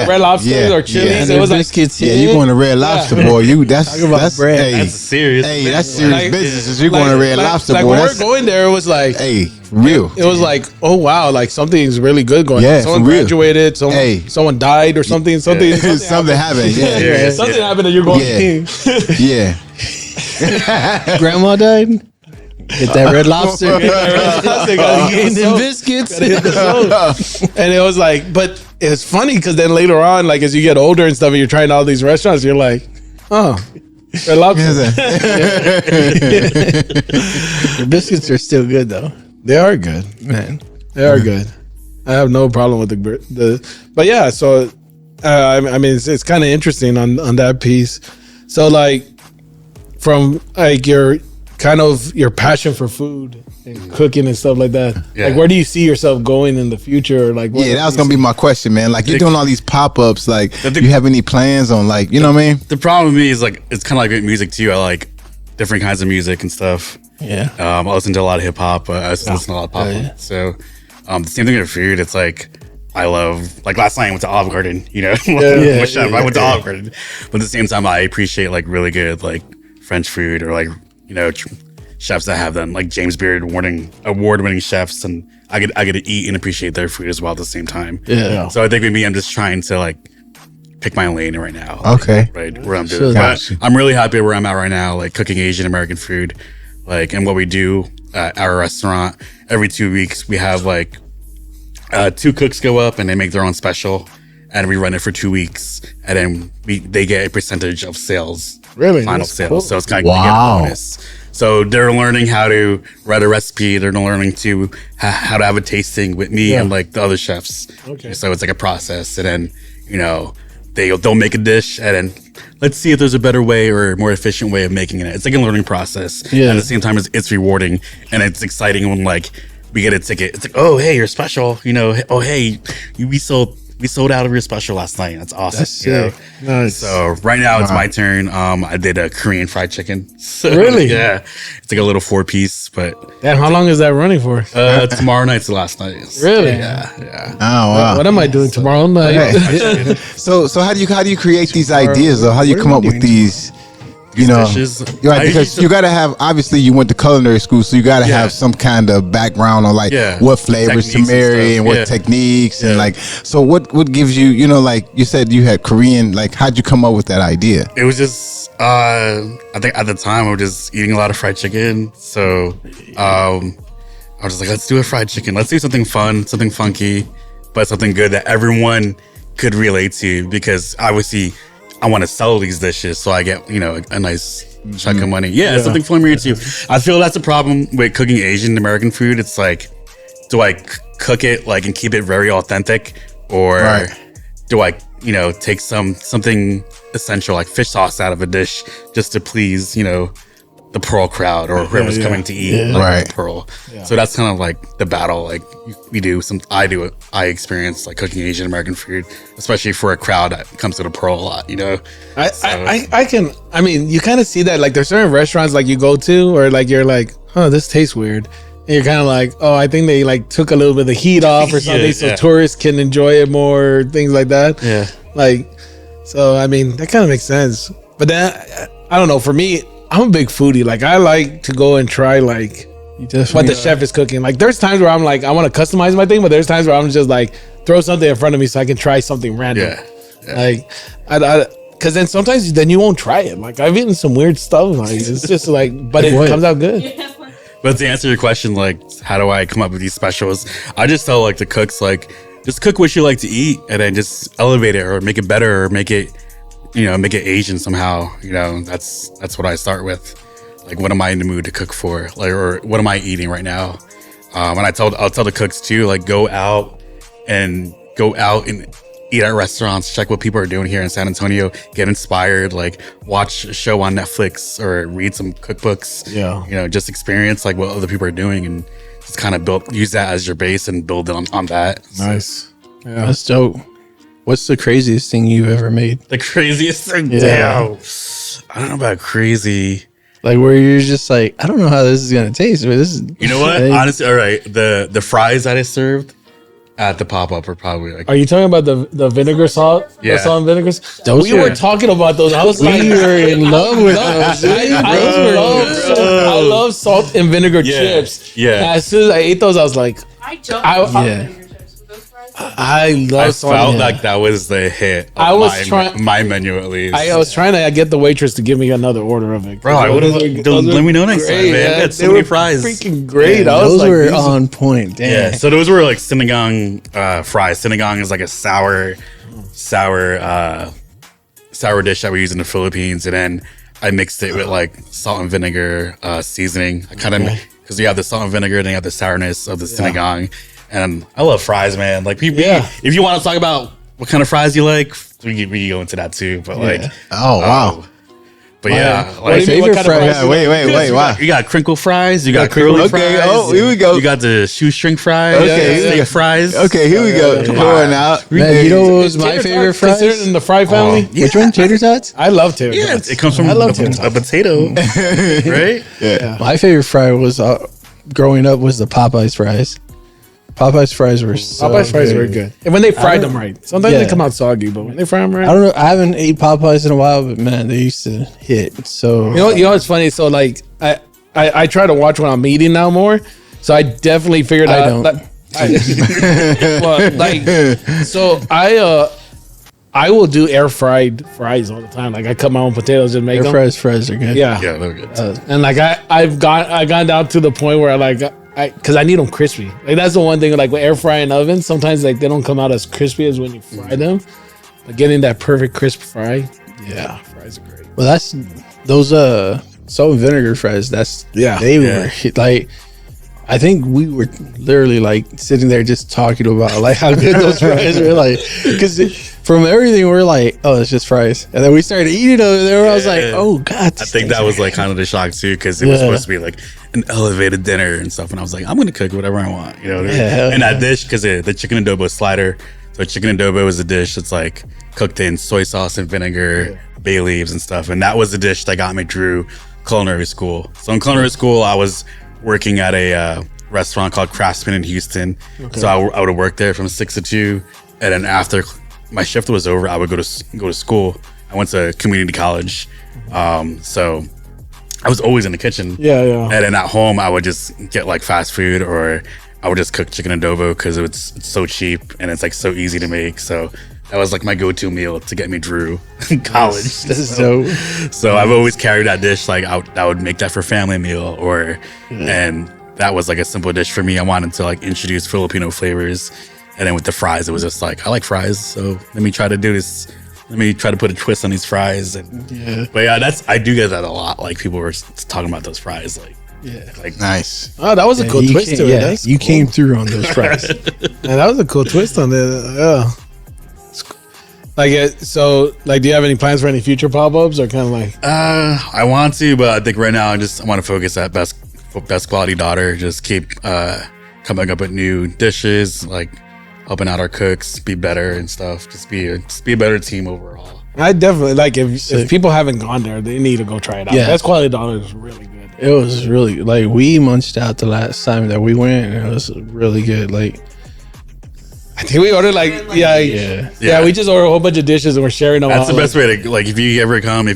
Red Lobsters or Chili's. And It was their like biscuits. Yeah, you going to Red Lobster, boy? You that's about that's bread. hey, That's serious. hey, that's serious Like- business. If you going to Red Lobster, like boy, when we're that's going there, it was like hey, for real. it was like, oh wow, like something's really good going Yeah, on. Someone for real. graduated, someone died or something. Something Something happened. Yeah, Yeah. Something happened and you're going. yeah. Grandma died. Get that Red Lobster. Getting them biscuits. And it was like, but it's funny because then later on, like as you get older and stuff, and you're trying all these restaurants, you're like, oh, Red Lobster. The biscuits are still good though, They are good. man. They are good. I have no problem with the but yeah. So I mean, it's kind of interesting on that piece. So like from like your passion for food and cooking and stuff like that. Yeah. Like where do you see yourself going in the future? Or like what Yeah, that was gonna be my question, man. Like you're doing all these pop-ups. Like, The- you have any plans on like, you know what I mean? The problem with me is like it's kind of like with music too. I like different kinds of music and stuff. Yeah. I listen to a lot of hip hop. I listen to a lot of pop. yeah. So the same thing with food. It's like I love, like last night I went to Olive Garden, you know, Yeah, I went to Olive Garden, but at the same time I appreciate like really good like French food or like, you know, chefs that have done like James Beard award-winning chefs, and I get to eat and appreciate their food as well at the same time. Yeah. So I think with me, I'm just trying to like pick my lane right now. Okay. Right, where I'm doing. But I'm really happy where I'm at right now, like cooking Asian American food, like, and what we do at our restaurant every 2 weeks, we have like 2 cooks go up and they make their own special, and we run it for 2 weeks, and then they get a percentage of sales. Really? Final That's sales. cool. So it's kind of Wow. a bonus. So they're learning how to write a recipe. They're learning to how to have a tasting with me and like the other chefs. Okay. So it's like a process, and then, you know, they'll make a dish, and then let's see if there's a better way or a more efficient way of making it. It's like a learning process. Yeah. And at the same time, it's rewarding, and it's exciting when like we get a ticket. It's like, oh hey, you're special. You know, oh hey, we sold out of your special last night. That's awesome. That's you know? sick. Nice. So right now it's my turn. I did a Korean fried chicken. So, Really? Yeah. It's like a little 4-piece, but And how long is that running for? tomorrow night's the last night. Really? Yeah. Oh wow. What am I doing tomorrow night? Okay. So how do you create these ideas, or how do you come up with these? You know, dishes? right? I Because usually- you got to have. Obviously, you went to culinary school, so you got to Yeah. have some kind of background on like Yeah. what flavors to Techniques and marry stuff. and what Yeah. techniques and Yeah. like. So what gives you? You know, like you said, you had Korean. Like, how'd you come up with that idea? It was just I think at the time I was just eating a lot of fried chicken. So I was just like, let's do a fried chicken. Let's do something fun, something funky, but something good that everyone could relate to, because obviously I want to sell these dishes so I get, you know, a nice chunk of money. Yeah, something for me too. I feel that's a problem with cooking Asian American food. It's like, do I cook it like and keep it very authentic, or Right. do I, you know, take something essential like fish sauce out of a dish just to please, you know, the Pearl crowd or whoever's coming to eat like, Right. Pearl. So that's kind of like the battle. Like I experience like cooking Asian American food, especially for a crowd that comes to the Pearl a lot, you know. I mean, you kind of see that, like there's certain restaurants like you go to, or like you're like, huh, this tastes weird. And you're kind of like, oh, I think they like took a little bit of the heat off or something, so yeah. tourists can enjoy it more, things like that. Yeah. Like, so I mean, that kind of makes sense. But then I don't know. For me, I'm a big foodie. Like, I like to go and try like what the chef is cooking. Like, there's times where I'm like, I want to customize my thing, but there's times where I'm just like, throw something in front of me so I can try something random. Yeah. Like, because then sometimes you won't try it. Like, I've eaten some weird stuff. Like, it's just like, but it comes out good. But to answer your question, like, how do I come up with these specials? I just tell like the cooks, like, just cook what you like to eat, and then just elevate it or make it better or make it Asian somehow. You know, that's what I start with. Like, what am I in the mood to cook for? Like, or what am I eating right now? And I'll tell the cooks too, like, go out and eat at restaurants, check what people are doing here in San Antonio, get inspired, like watch a show on Netflix or read some cookbooks. Yeah. You know, just experience like what other people are doing, and just kind of use that as your base and build on that. Nice. Yeah. That's dope. What's the craziest thing you've ever made? The craziest thing. Yeah. Damn. I don't know about crazy. Like, where you're just like, I don't know how this is gonna taste, but this is. You know what? Like, Honestly, all right. The fries that I served at the pop-up are probably like, Are you talking about the vinegar salt? Yeah. The salt and vinegar? Those We were- were talking about those. I was like, we were in love with those. I love salt and vinegar Yeah. chips. Yeah. And as soon as I ate those, I was like, I jumped I- on yeah. finger chips with those fries. I love I salt. felt and- like that was the hit. Of I was trying- my menu at least. I was trying to get the waitress to give me another order of it. Bro, I would've- let me know next time, man. We had so They many were fries. freaking great. Yeah, I was those like, were these are- on point. Damn. Yeah, so those were like sinigang fries. Sinigang is like a sour dish that we use in the Philippines, and then I mixed it with like salt and vinegar seasoning. I kind of because you have the salt and vinegar, then you have the sourness of the sinigang, and I love fries, man. Like people, Yeah. if you want to talk about what kind of fries you like, we can go into that too. But like, Oh wow. but yeah, What like do you mean, what kind of favorite fries? Yeah, wait. Wow. you got crinkle fries, you got crinkle- curly Okay, fries. oh, here we go. You got the shoestring fries, Okay, here we steak go. fries. Okay, here we go. Come Pouring on. out. Man, you know what was Is my tater favorite tots fries? considered in the fry family? Which one? Tater tots? I love tater Yeah, tots. it comes from I love a potato, right? My favorite fry was growing up was the Popeyes fries. Popeyes fries were so Popeyes fries were good. And when they fried them right. Sometimes they come out soggy, but when they fry them right. I don't know. I haven't ate Popeyes in a while, but man, they used to hit. So You know what's funny? So like I try to watch when I'm eating now more. So I definitely figured I out. don't. So I will do air fried fries all the time. Like I cut my own potatoes and make air them. fries are good. Yeah. Yeah, they're good. And like I've gone down to the point where because I need them crispy. Like that's the one thing. Like with air frying ovens, sometimes like they don't come out as crispy as when you fry them. But getting that perfect crisp fry, yeah, fries are great. Well, that's those salt and vinegar fries. They were like. I think we were literally like sitting there just talking about like how good those fries were, like because from everything we're like, oh, it's just fries, and then we started eating over there. I was like, oh god, I think that was like kind of the shock too, because it was supposed to be like an elevated dinner and stuff, and I was like, I'm gonna cook whatever I want, you know. And that dish, because the chicken adobo slider, so chicken adobo is a dish that's like cooked in soy sauce and vinegar, bay leaves and stuff, and that was the dish that got me through culinary school. So in culinary school, I was working at a restaurant called Craftsman in Houston. Okay. So I would work there from 6 to 2, and then after my shift was over, I would go to school. I went to community college, so I was always in the kitchen. Yeah. And then at home, I would just get like fast food, or I would just cook chicken adobo because it's so cheap and it's like so easy to make. So that was like my go-to meal to get me through college. So I've always carried that dish. Like I would make that for family meal, and that was like a simple dish for me. I wanted to like introduce Filipino flavors, and then with the fries, it was just like I like fries, so let me try to do this. Let me try to put a twist on these fries. But yeah, I do get that a lot. Like people were talking about those fries, like Nice. Oh, that was a cool twist to it. That's you cool. came through on those fries. Yeah, that was a cool twist on it. Yeah. So, do you have any plans for any future pop-ups, or kind of like? I want to, but I think right now I want to focus at best quality daughter. Just keep coming up with new dishes, like helping out our cooks, be better and stuff. Just be a better team overall. I definitely if people haven't gone there, they need to go try it out. Yeah. Best quality daughter is really good. It was really like we munched out the last time that we went, and it was really good. Like I think we ordered we just ordered a whole bunch of dishes and we're sharing them. That's the best way to, like, if you haven't come,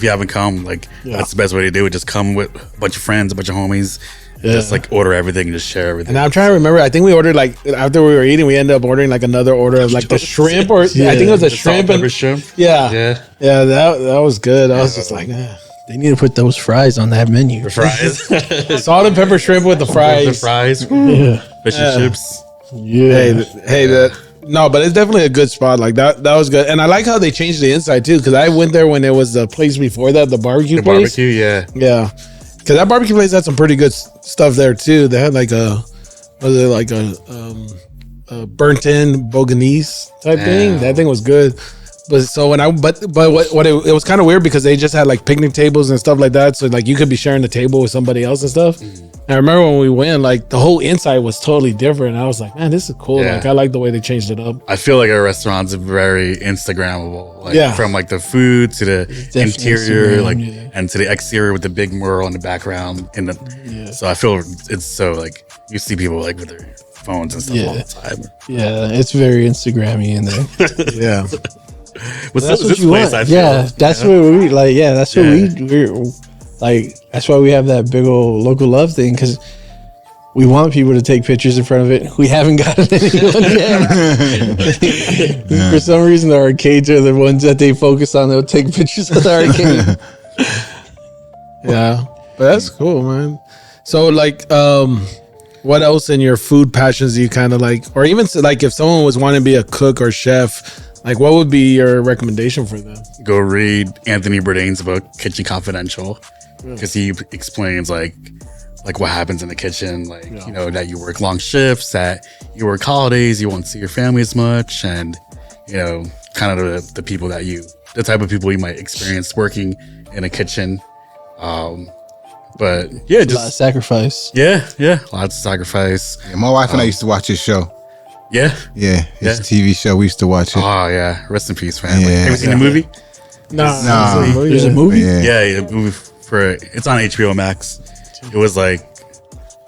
that's the best way to do it. Just come with a bunch of friends, a bunch of homies, just like order everything, just share everything. And I'm trying to remember, I think we ordered after we were eating, we ended up ordering another order of the shrimp, or I think it was a shrimp and shrimp. Yeah, that was good. I was just like, they need to put those fries on that menu. The fries, salt and pepper shrimp with the fries, fish and chips. Yeah, no, but it's definitely a good spot. Like that was good, and I like how they changed the inside too. Because I went there when it was the place before that, the barbecue place. Yeah. Because that barbecue place had some pretty good stuff there too. They had a burnt in Bolognese type thing. That thing was good. But so when it was kind of weird because they just had like picnic tables and stuff like that. So like you could be sharing the table with somebody else and stuff. And I remember when we went, like the whole inside was totally different. And I was like, man, this is cool. Yeah. Like I like the way they changed it up. I feel like our restaurant's very Instagrammable. From like the food to the interior, and to the exterior with the big mural in the background. So I feel it's so like you see people like with their phones and stuff all the time. Yeah, it's very Instagrammy in there. Yeah. That's what you want. That's what we like. Yeah, that's what we're like. That's why we have that big old local love thing, because we want people to take pictures in front of it. We haven't gotten anyone yet. For some reason, the arcades are the ones that they focus on. They'll take pictures of the arcade. Yeah, but that's cool, man. So what else in your food passions do you kind of like, or even like if someone was wanting to be a cook or chef? Like, what would be your recommendation for them? Go read Anthony Bourdain's book, Kitchen Confidential, because he explains like what happens in the kitchen, that you work long shifts, that you work holidays, you won't see your family as much, and kind of the people the type of people you might experience working in a kitchen. But yeah, just a lot of sacrifice. Yeah, lots of sacrifice. Yeah, my wife and I used to watch his show. Yeah, his TV show. We used to watch it. Oh yeah, rest in peace, family. Have you seen the movie? No. There's a movie. Yeah, a movie it's on HBO Max. It was like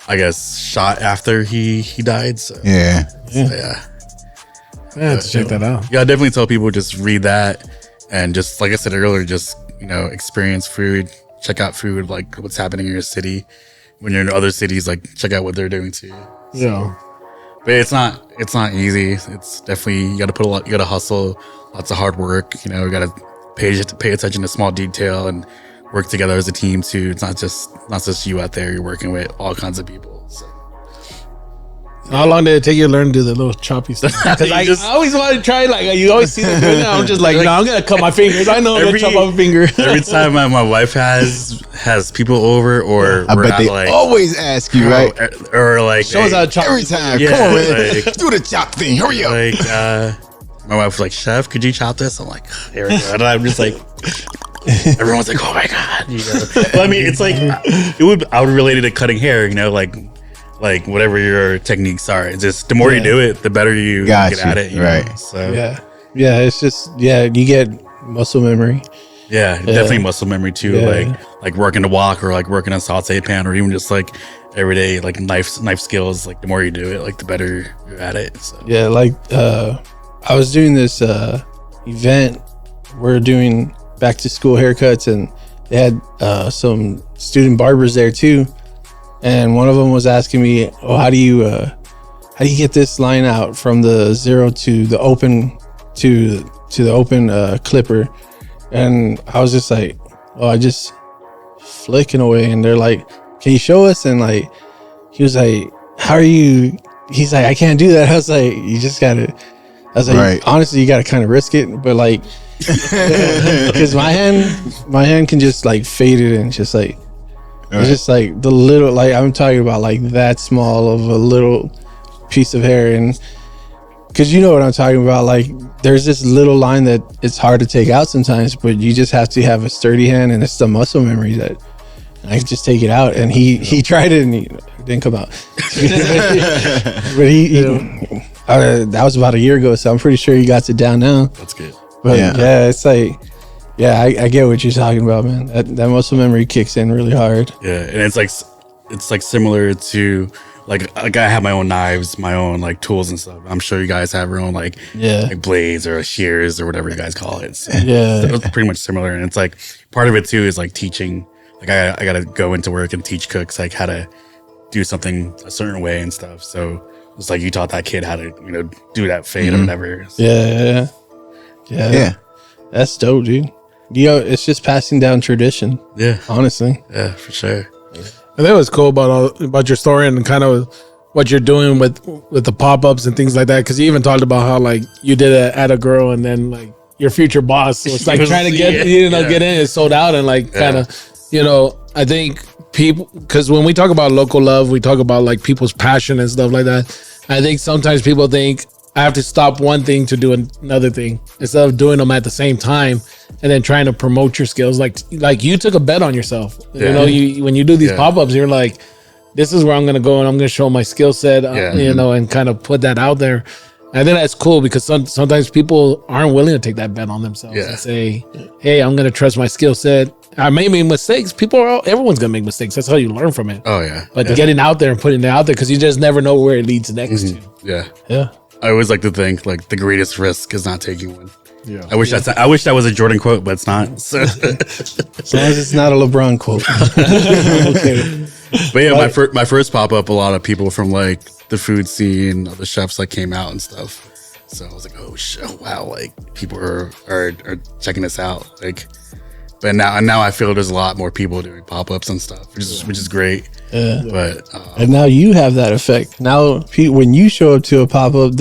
I guess, shot after he died. So Yeah. yeah. I have to check that out. Yeah, I definitely tell people just read that and just like I said earlier, just experience food, check out food, like what's happening in your city. When you're in other cities, like check out what they're doing too. Yeah. But it's not easy. It's definitely you got to hustle, lots of hard work. You got to pay attention to small detail and work together as a team too. It's not just you out there. You're working with all kinds of people. So. How long did it take you to learn to do the little choppy stuff? Because I always want to try, like, you always see them doing it. I'm just like, no, I'm going to cut my fingers. I know I'm going to chop my finger. Every time my wife has people over or I bet they like, always ask you, right? Or like, Show us how to chop. Every time. Yeah, Come on, man. like- Do the chop thing. Hurry up. like, my wife was like, Chef, could you chop this? I'm like, here we go. And I'm just like, everyone's like, oh my God. But I mean, it's like, I would relate it to cutting hair, like whatever your techniques are. It's just the more you do it, the better you get at it. Right. So Yeah, it's just you get muscle memory. yeah, definitely muscle memory too. Yeah. Like working to walk or like working a saute pan or even just like everyday like knife skills. Like the more you do it, like the better you're at it. So. Yeah, like I was doing this event. We're doing back to school haircuts, and they had some student barbers there too. And one of them was asking me, "Oh, how do you get this line out from the zero to the open to the open clipper?" And I was just like, "Oh, I just flicking away." And they're like, "Can you show us?" And like, he was like, "How are you?" He's like, "I can't do that." I was like, "You just gotta." I was like, Right. "Honestly, you gotta kind of risk it," but like, because my hand can just like fade it and just like. Right. It's just like the little, like I'm talking about like that small of a little piece of hair. And because you know what I'm talking about, like there's this little line that it's hard to take out sometimes, but you just have to have a sturdy hand, and it's the muscle memory that I just take it out. And he tried it and it didn't come out. But that was about a year ago, so I'm pretty sure he got it down now. That's good. But Yeah. yeah, it's like, yeah, I get what you're talking about, man. That muscle memory kicks in really hard. Yeah, and it's like similar to like I have my own knives, my own like tools and stuff. I'm sure you guys have your own like blades or shears or whatever you guys call it. So Yeah. it's pretty much similar, and it's like part of it too is like teaching. Like I got to go into work and teach cooks like how to do something a certain way and stuff. So it's like you taught that kid how to do that fade or whatever. So, Yeah. That's dope, dude. It's just passing down tradition. yeah, Honestly. yeah, for sure. I think it was cool about your story and kind of what you're doing with the pop-ups and things like that. Because you even talked about how like you did it at a girl, and then like your future boss was like trying to get get in, it sold out, and like kind of I think people, because when we talk about local love, we talk about like people's passion and stuff like that. I think sometimes people think I have to stop one thing to do another thing instead of doing them at the same time and then trying to promote your skills. Like you took a bet on yourself. Yeah. You when you do these pop-ups, you're like, this is where I'm going to go and I'm going to show my skill set, and kind of put that out there. I think that's cool because sometimes people aren't willing to take that bet on themselves and say, hey, I'm going to trust my skill set. I may make mistakes. Everyone's going to make mistakes. That's how you learn from it. Oh yeah. But getting out there and putting it out there, because you just never know where it leads next to. Yeah. Yeah. I always like to think like the greatest risk is not taking one. Yeah. I wish that was a Jordan quote, but it's not. So. As long as it's not a LeBron quote. Okay. But yeah, my first pop up, a lot of people from like the food scene, the chefs like came out and stuff. So I was like, oh wow, like people are checking this out. Like, but now I feel there's a lot more people doing pop ups and stuff, which is great. Yeah. But And now you have that effect. Now, when you show up to a pop up,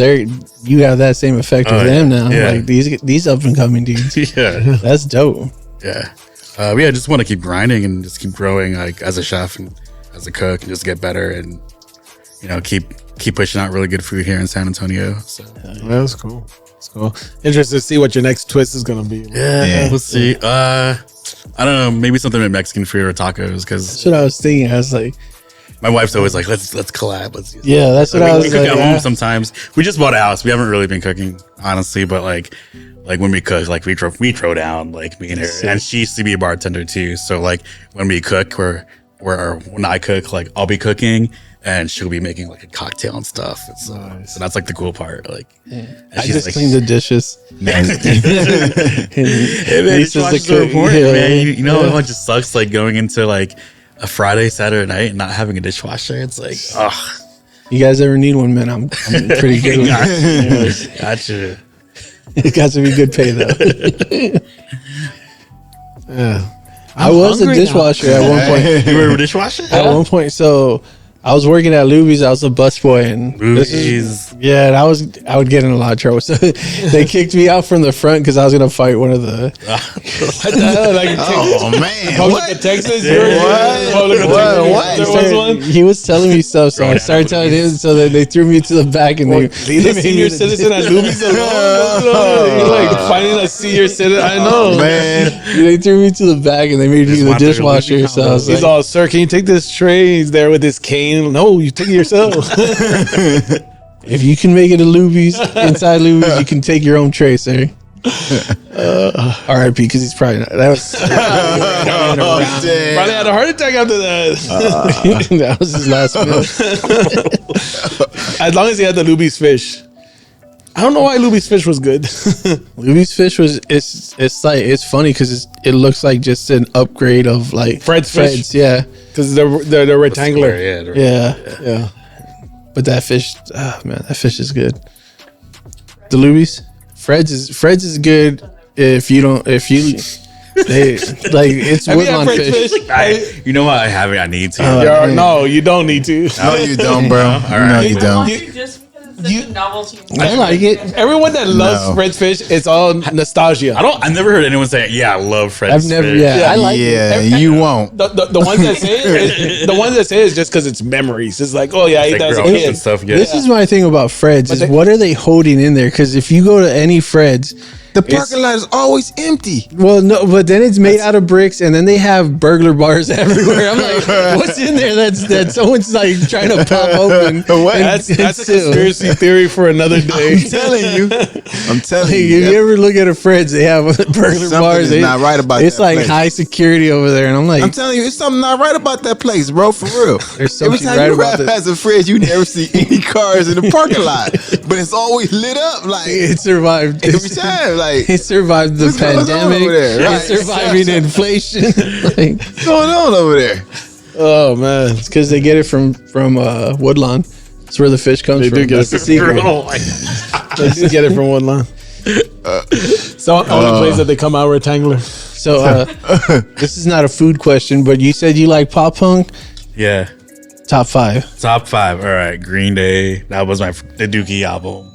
you have that same effect with them now. Yeah. Like these up and coming dudes. yeah, That's dope. yeah, I just want to keep grinding and just keep growing, like as a chef and as a cook, and just get better and keep pushing out really good food here in San Antonio. So That's cool. It's cool. Interested to see what your next twist is going to be. yeah, we'll see. I don't know, maybe something with Mexican food or tacos, because That's what I was thinking. I was like, my wife's always like, let's collab. yeah, that's what I We was cook like. at home sometimes. We just bought a house. We haven't really been cooking, honestly, but like when we cook, like we throw down, like me and her. And she used to be a bartender too. So like when we cook, or when I cook, like I'll be cooking, and she'll be making like a cocktail and stuff. So that's like the cool part. Like, I just clean the dishes. Man, dishwashers are important, man. You know, it just sucks like going into like a Friday, Saturday night and not having a dishwasher. It's like, ugh. You guys ever need one, man? I'm pretty good with it. Gotcha. It got to be good pay though. I was a dishwasher at one point. You were a dishwasher? At one point, so I was working at Luby's. I was a busboy, and and I would get in a lot of trouble. So they kicked me out from the front because I was gonna fight one of the. Public of Texas. What? He was telling me stuff, so I started telling him. So then they threw me to the back, and they senior citizen at Luby's alone. You're like finding a senior citizen. I know, man. They threw me to the back, and they made me the dishwasher. So I was he's like, all, sir, can you take this tray? He's there with his cane. No, you take it yourself. If you can make it a Luby's, inside Luby's, you can take your own tray, sir. R.I.P. because he's probably not. That was probably had a heart attack after that. that was his last meal. As long as he had the Luby's fish. I don't know why Luby's fish was good. Luby's fish was it's funny because it looks like just an upgrade of like Fred's fish. Yeah, because they're rectangular. Yeah. But that fish, man, that fish is good. The Luby's, Fred's is good if you it's Woodlawn fish. You know what? I haven't. I need to. No, you don't need to. No, you don't, bro. All right. No, you don't. It's a novelty. I like it. Everyone that loves Fred's fish, it's all nostalgia. I've never heard anyone say, "Yeah, I love Fred's I've never. fish." Yeah, I like it. You won't. The ones that say it, the ones that say it is just because it's memories. It's like, oh yeah, I ate that as a growing up kid. and stuff. Yeah. This is my thing about Fred's is what are they holding in there? Because if you go to any Fred's, The parking lot is always empty. well, no, but then it's made out of bricks, and then they have burglar bars everywhere. I'm like, what's in there that someone's like trying to pop open? That's a conspiracy theory for another day. I'm telling you. If you ever look at a Fred's, they have burglar bars. Something is not right about It's that like place. high security over there, and I'm like, I'm telling you, it's something not right about that place, bro. For real. There's Every something time right you about rap that. as a Fred's, you never see any cars in the parking lot, but it's always lit up. Like it survived every time, like It survived the What's going on pandemic. over there? Right. It's surviving inflation. Like, what's going on over there? Oh man, it's because they get it from Woodlawn. That's where the fish comes They from. do get That's it the secret. they just get it from one line. So only place that they come out rectangular. So this is not a food question, but you said you like pop punk. Yeah. Top 5. Top 5. All right. Green Day. That was the Dookie album.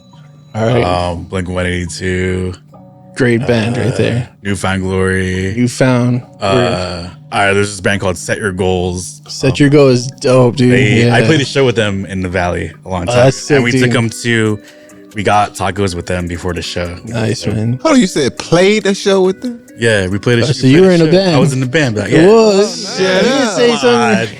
All right. Blink-182. Great band right there. Newfound Glory. You found. All right. There's this band called Set Your Goals. Set Your Goal is dope, dude. I played a show with them in the Valley a long time. that's sick, and we dude. took them to. We got tacos with them before the show. Nice, man. Hold on, you said played a show with them? Yeah, we played a show. So you were in a band. I was in the band. But yeah. Whoa, shit. You didn't say something.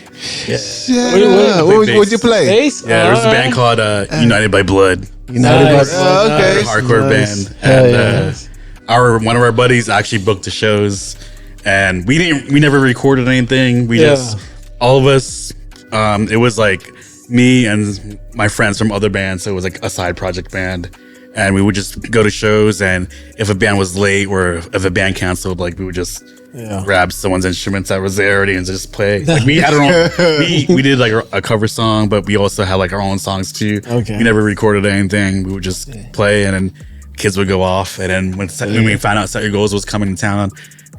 What'd you play? Bass? Yeah, there was a band called United by Blood. United by Nice. Blood. Okay. A hardcore Nice. band. Hell And one of our buddies actually booked the shows, and we never recorded anything. We just all of us. It was like me and my friends from other bands, so it was like a side project band, and we would just go to shows, and if a band was late or if a band canceled, like we would just grab someone's instruments that was there already and just play. Like we had our own. we did like a cover song, but we also had like our own songs too. Okay. We never recorded anything. We would just play, and then kids would go off. And then when we found out Set Your Goals was coming to town,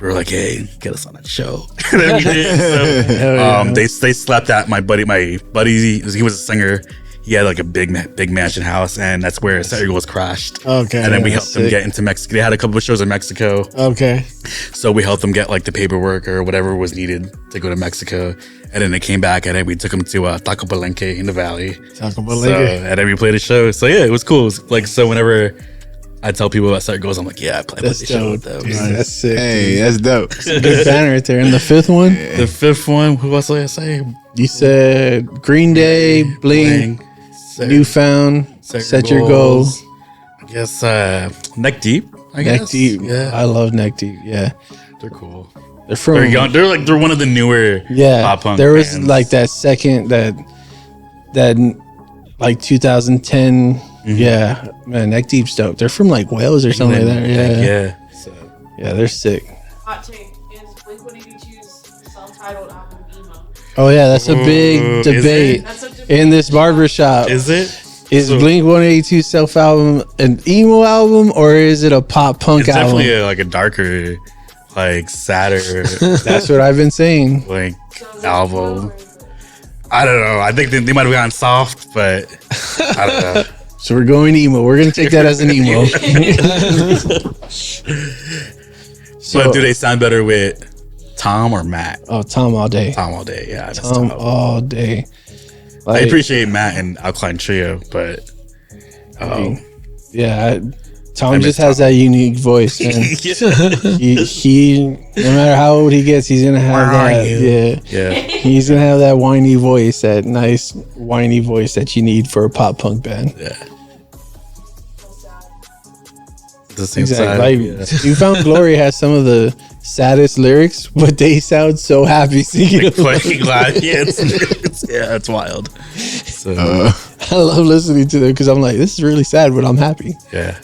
we were like, "Hey, get us on that show." And then we did. So, they slept at my buddy. He was a singer. He had like a big mansion house, and that's where Set Your Goals crashed. Okay. And then we helped them get into Mexico. They had a couple of shows in Mexico. Okay. So we helped them get like the paperwork or whatever was needed to go to Mexico. And then they came back, and then we took them to Taco Palenque in the Valley. Taco So, Palenque. and then we played a show. So yeah, it was cool. It was like, so whenever I tell people about Set Your Goals, I'm like, yeah, I played That's the show with dope. them. Dude, that's sick. Hey, that's dope. Good band right there. And the 5th one, The 5th one, who else did I say? you said Green Day, Blink, Newfound, Set Your Goals. I guess Neck Deep. I Neck guess. Deep. Yeah, I love Neck Deep. Yeah. they're cool. They're from. They're young. They're one of the newer Yeah. pop punk. There was bands. like that second that like 2010. Yeah, man, Neck Deep's dope. They're from like Wales or something like that. Yeah. So, Yeah, they're sick. Hot take is Blink-182's self-titled album emo. Oh yeah, that's a Ooh, big is debate That's such a in this barbershop. is it? Is Blink 182 self album an emo album or is it a pop punk It's album? definitely like a darker, like sadder, That's what I've been saying. like album. I don't know. I think they might have gone soft, but I don't know. So we're going emo. We're gonna take that as an emo. So, But do they sound better with Tom or Matt? oh, Tom all day. Tom all day. Yeah, that's Tom tough. all day. I Like, appreciate Matt and Alkaline Trio, but yeah, Tom I miss just has Tom. that unique voice, man. he no matter how old he gets, he's gonna have Where are that. you? Yeah, yeah, he's gonna have that whiny voice, that nice whiny voice that you need for a pop punk band. yeah. The same Exactly. side. Like, You Found Glory has some of the saddest lyrics, but they sound so happy singing them. Playing live. Yeah, it's wild. So I love listening to them because I'm like, this is really sad, but I'm happy. yeah.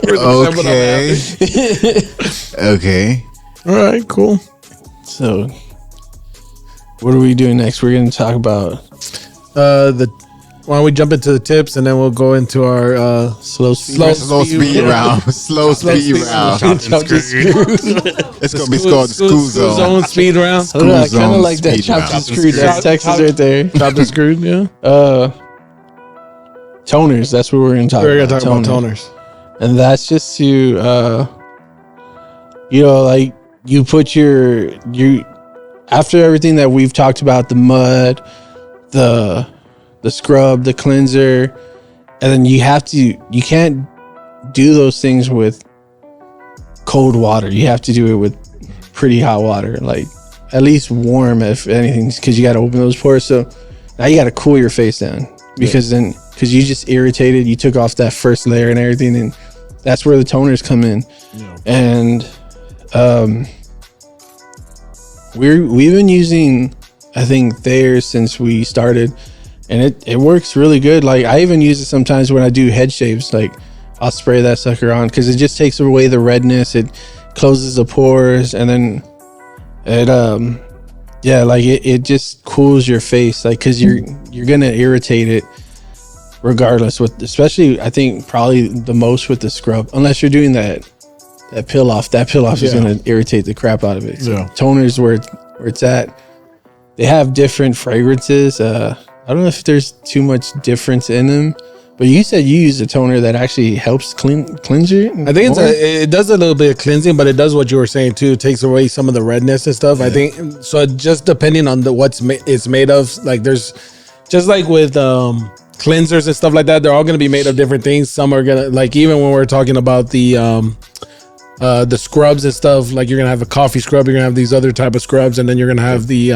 Okay. Okay. All right, cool. So, what are we doing next? We're going to talk about Why don't we jump into the tips and then we'll go into our slow speed. Slow speed round. Slow speed round. It's gonna be called the school zone. speed round. I don't know, I School kind of zone like that speed chopped and round. screwed. That's Texas right there. Chopped and screwed, yeah. Toners. That's what we're going to talk We're about. gonna talk about toners. And that's just to, like you put you after everything that we've talked about, the mud, the scrub, the cleanser, and then you can't do those things with cold water. You have to do it with pretty hot water, like at least warm, if anything, because you got to open those pores. So now you got to cool your face down because you just irritated. You took off that first layer and everything, and that's where the toners come in. And we've been using, I think, theirs since we started, and it works really good. Like, I even use it sometimes when I do head shaves. Like, I'll spray that sucker on because it just takes away the redness. It closes the pores, and then it just cools your face, like, because you're gonna irritate it regardless, especially I think probably the most with the scrub, unless you're doing that peel off. That peel off is gonna irritate the crap out of it. So toners where it's at, they have different fragrances. I don't know if there's too much difference in them, but you said you use a toner that actually helps cleanse you. I think it does a little bit of cleansing, but it does what you were saying too. It takes away some of the redness and stuff. I think so. Just depending on it's made of. Like, there's just like with cleansers and stuff like that, they're all going to be made of different things. Some are gonna, like, even when we're talking about the scrubs and stuff, like, you're gonna have a coffee scrub, you're gonna have these other type of scrubs, and then you're gonna have the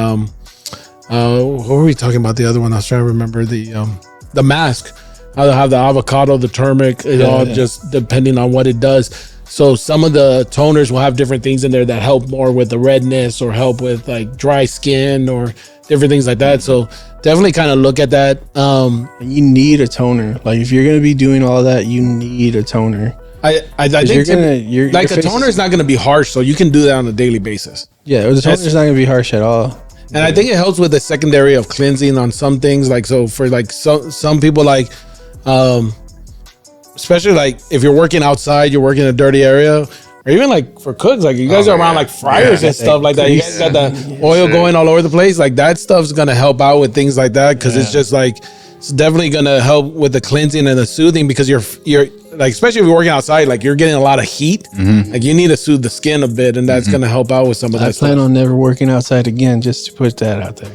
what were we talking about? The other one I was trying to remember, the mask. I'll have the avocado, the turmeric, just depending on what it does. So some of the toners will have different things in there that help more with the redness or help with like dry skin or different things like that. So definitely kind of look at that. You need a toner. Like, if you're gonna be doing all that, you need a toner. I think like a toner is not going to be harsh, so you can do that on a daily basis. Yeah, the toner is not gonna be harsh at all. And I think it helps with the secondary of cleansing on some things. Like, so for like some people, like especially like if you're working outside, you're working in a dirty area, or even like for cooks, like you guys are around like fryers and stuff like that. You guys got the oil going all over the place. Like, that stuff's gonna help out with things like that, because it's just like, it's definitely gonna help with the cleansing and the soothing, because you're like, especially if you're working outside, like, you're getting a lot of heat. Like, you need to soothe the skin a bit, and that's gonna help out with some of that I stuff. plan on never working outside again, just to put that out there.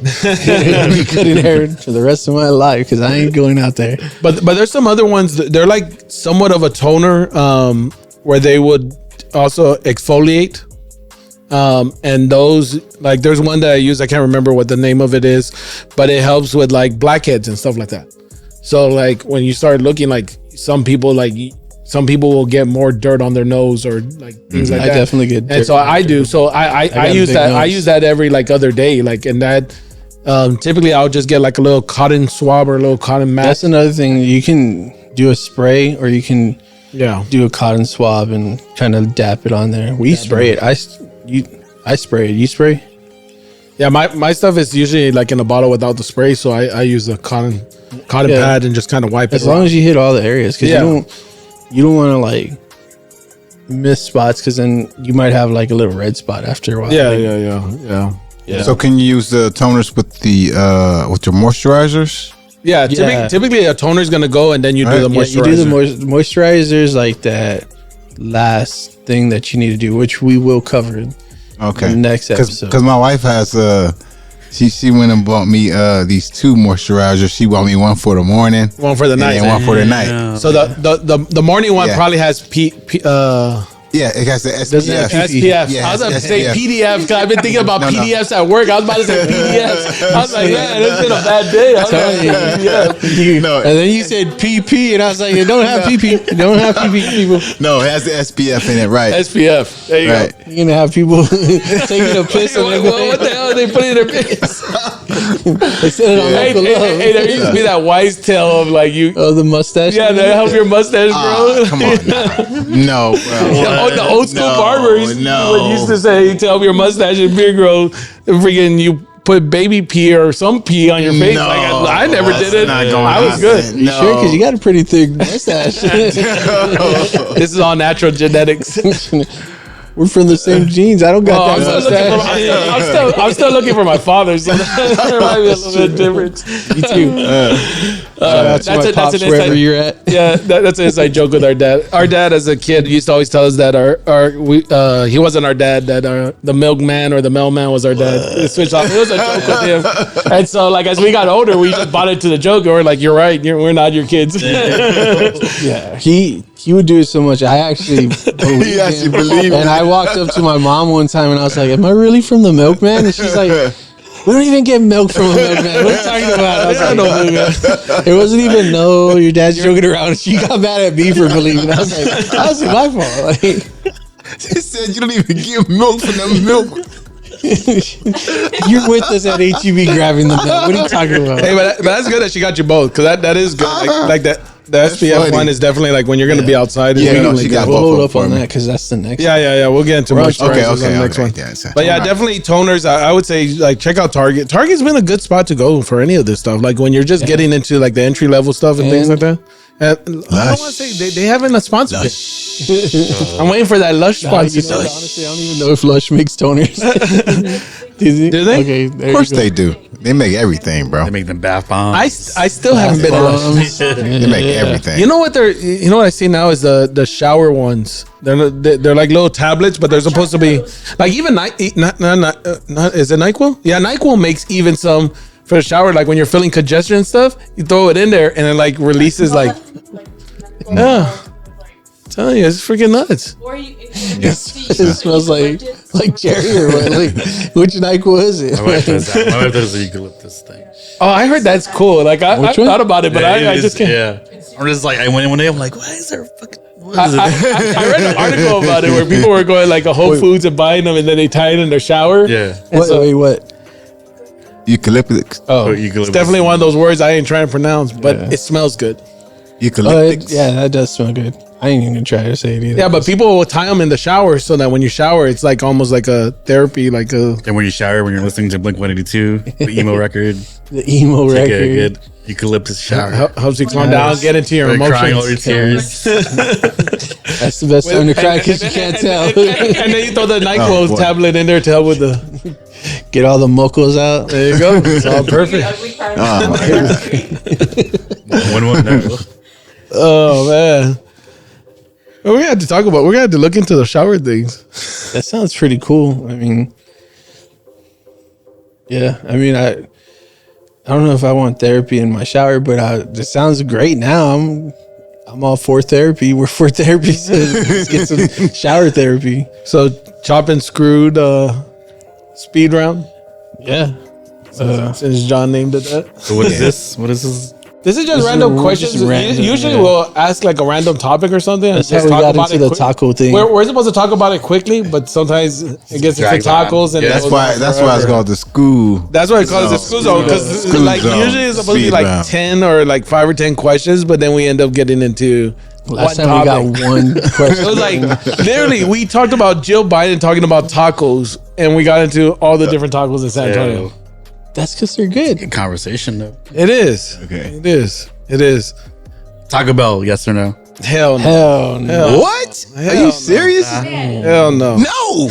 I'll be cutting hair for the rest of my life because I ain't going out there. But there's some other ones that they're like somewhat of a toner, where they would also exfoliate. And those, like, there's one that I use, I can't remember what the name of it is, but it helps with like blackheads and stuff like that. So like, when you start looking, like, some people will get more dirt on their nose or like things like that. I definitely get dirt. And so I do. So I use that. I use that every like other day. Like, and that Typically, I'll just get like a little cotton swab or a little cotton mat. That's another thing. You can do a spray, or you can do a cotton swab and kind of dap it on there. We spray it. I spray it. You spray? Yeah, my stuff is usually like in a bottle without the spray, so I use a cotton pad and just kind of wipe it. As long as you hit all the areas, because you don't want to like miss spots, because then you might have like a little red spot after a while. Yeah. So can you use the toners with the with your moisturizers? Yeah, typically a toner's gonna go, and then you do the moisturizer. You do the moisturizers, like that last thing that you need to do, which we will cover in the next episode. Because my wife has she went and bought me these 2 moisturizers. She bought me one for the morning, one for the night, and one for the night. So the morning one probably has yeah, it has the SPF. SPF. I was about to say PDF, because I've been thinking about PDFs at work. I was about to say PDFs. I was like, man, it's been a bad day. I was like, PDF. And then you said PP, and I was like, it don't have PP. It don't have PP, people. No, it has the SPF in it, right? SPF. There you go. You're going to have people taking a piss on it. What the hell are they putting in their piss? They said it on Hey, there used to be that wise tale of like you. Oh, the mustache? Yeah, they help your mustache grow. Come on. No, bro. The old school barbers used to say to help your mustache and beard grow, freaking you put baby pee or some pee on your face. No, like I never did it. I was good. You sure? Because you got a pretty thick mustache. This is all natural genetics. We're from the same genes. I don't got that mustache. I'm still looking for my father, so there might be a little bit of difference. Me too. That's my pops, wherever you're at. Yeah, that's an inside joke with our dad. Our dad, as a kid, used to always tell us that he wasn't our dad. That the milkman or the mailman was our dad. It switched off. It was a joke with him. And so, like as we got older, we just bought into the joke. And we're like, "You're right. We're not your kids." Yeah, he would do it so much. I actually believed And I walked up to my mom one time and I was like, "Am I really from the milkman?" And she's like, "We don't even get milk from a milkman. What are you talking about?" I was like, "No milkman." It wasn't even your dad's joking around. She got mad at me for believing. I was like, "That was my fault." Like, she said, "You don't even get milk from the milk." You're with us at HEB grabbing the milk. What are you talking about? Hey, but that's good that she got you both, because that is good. Like that. The SPF one is definitely like when you're going to be outside. She got we'll hold up on that because that's the next. Yeah. We'll get into moisturizers on the next one. Yeah, but definitely toners. I would say like check out Target. Target's been a good spot to go for any of this stuff. Like when you're just getting into like the entry level stuff and things like that. I don't want to say they haven't a sponsor. I'm waiting for that Lush sponsor. Honestly, I don't even know if Lush makes toners. Do they? Okay, of course they do. They make everything, bro. They make them bath bombs. I still haven't been to Lush. They make everything. You know what I see now is the shower ones. They're like little tablets, but they're supposed to be like even not is it NyQuil? Yeah, NyQuil makes even some for the shower. Like when you're feeling congestion and stuff, you throw it in there and it like releases like I'm telling you, it's freaking nuts. Or you, it smells like cherry or what? Like, which NyQuil is it? My wife does the eucalyptus thing. Oh, I heard that's cool. Like I thought about it, but I just can't. Yeah, I'm just like I went one day. I'm like, why is there a fucking? I read an article about it where people were going like a Whole Foods and buying them, and then they tie it in their shower. Yeah. What? Eucalyptus. Oh, it's definitely one of those words I ain't trying to pronounce, but it smells good. Eucalyptus. Yeah, that does smell good. I ain't even gonna try to say it either. Yeah, but people will tie them in the shower so that when you shower, it's like almost like a therapy, like a. And when you shower, when you're listening to Blink-182, the emo record, the emo record, take a good eucalyptus shower. Helps you calm down, get into your emotions. Crying all your tears. That's the best time to cry because you can't tell. And then you throw the NyQuil tablet in there to help with the. Get all the mocos out. There you go. It's all perfect. Oh man. Well, we had to talk about. We're gonna have to look into the shower things. That sounds pretty cool. I mean, yeah. I mean, I don't know if I want therapy in my shower, but it sounds great now. I'm all for therapy. We're for therapy, so let's get some shower therapy. So chop and screwed speed round. Yeah. Since John named it that. So what is this? What is this? This is just This is random just questions. random, Usually yeah. we'll ask like a random topic or something. That's and how we talk got about into it the taco thing. We're supposed to talk about it quickly, but sometimes it gets into Drags on. tacos, and Yeah, it That's goes why. on That's why it's forever. called the school. That's why it calls it school zone, because School like zone. usually it's supposed to be Speed like round. 10 or like 5 or 10 questions, but then we end up getting into Last one time topic. we got one question. It was like literally we talked about Jill Biden talking about tacos, and we got into all the different tacos in San Antonio. That's because they're good. Good conversation though. It is. Okay. It is. It is. Taco Bell, yes or no? Hell no. Hell no. Hell, What? Are Hell you no. serious? hell no. No.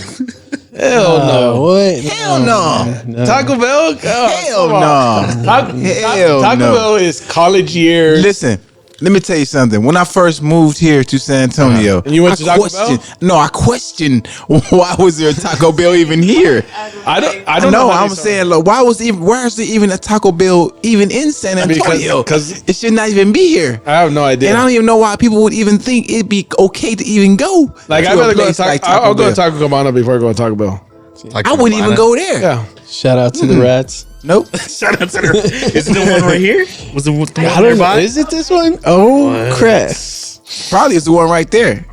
Hell no. What? Hell no. No. Taco Bell? Hell no. Hell Taco no. Bell is college years. Listen, let me tell you something. When I first moved here to San Antonio, And you went I to Taco questioned- Bell? No, I questioned why was there a Taco Bell even here? I don't No, know. how I'm they started. saying, look, why is there even a Taco Bell even in San Antonio? Because it should not even be here. I have no idea. And I don't even know why people would even think it'd be okay to even go. Like to I a better go to place Taco. like I'll go to Bell. Taco Cabana before I go to Taco Bell. I wouldn't even go there. Yeah. Shout out to the rats. Nope. Shout out to her. Is it the one right here? Was it the one I don't know. nearby? Is it this one? Oh, crap. Probably is the one right there.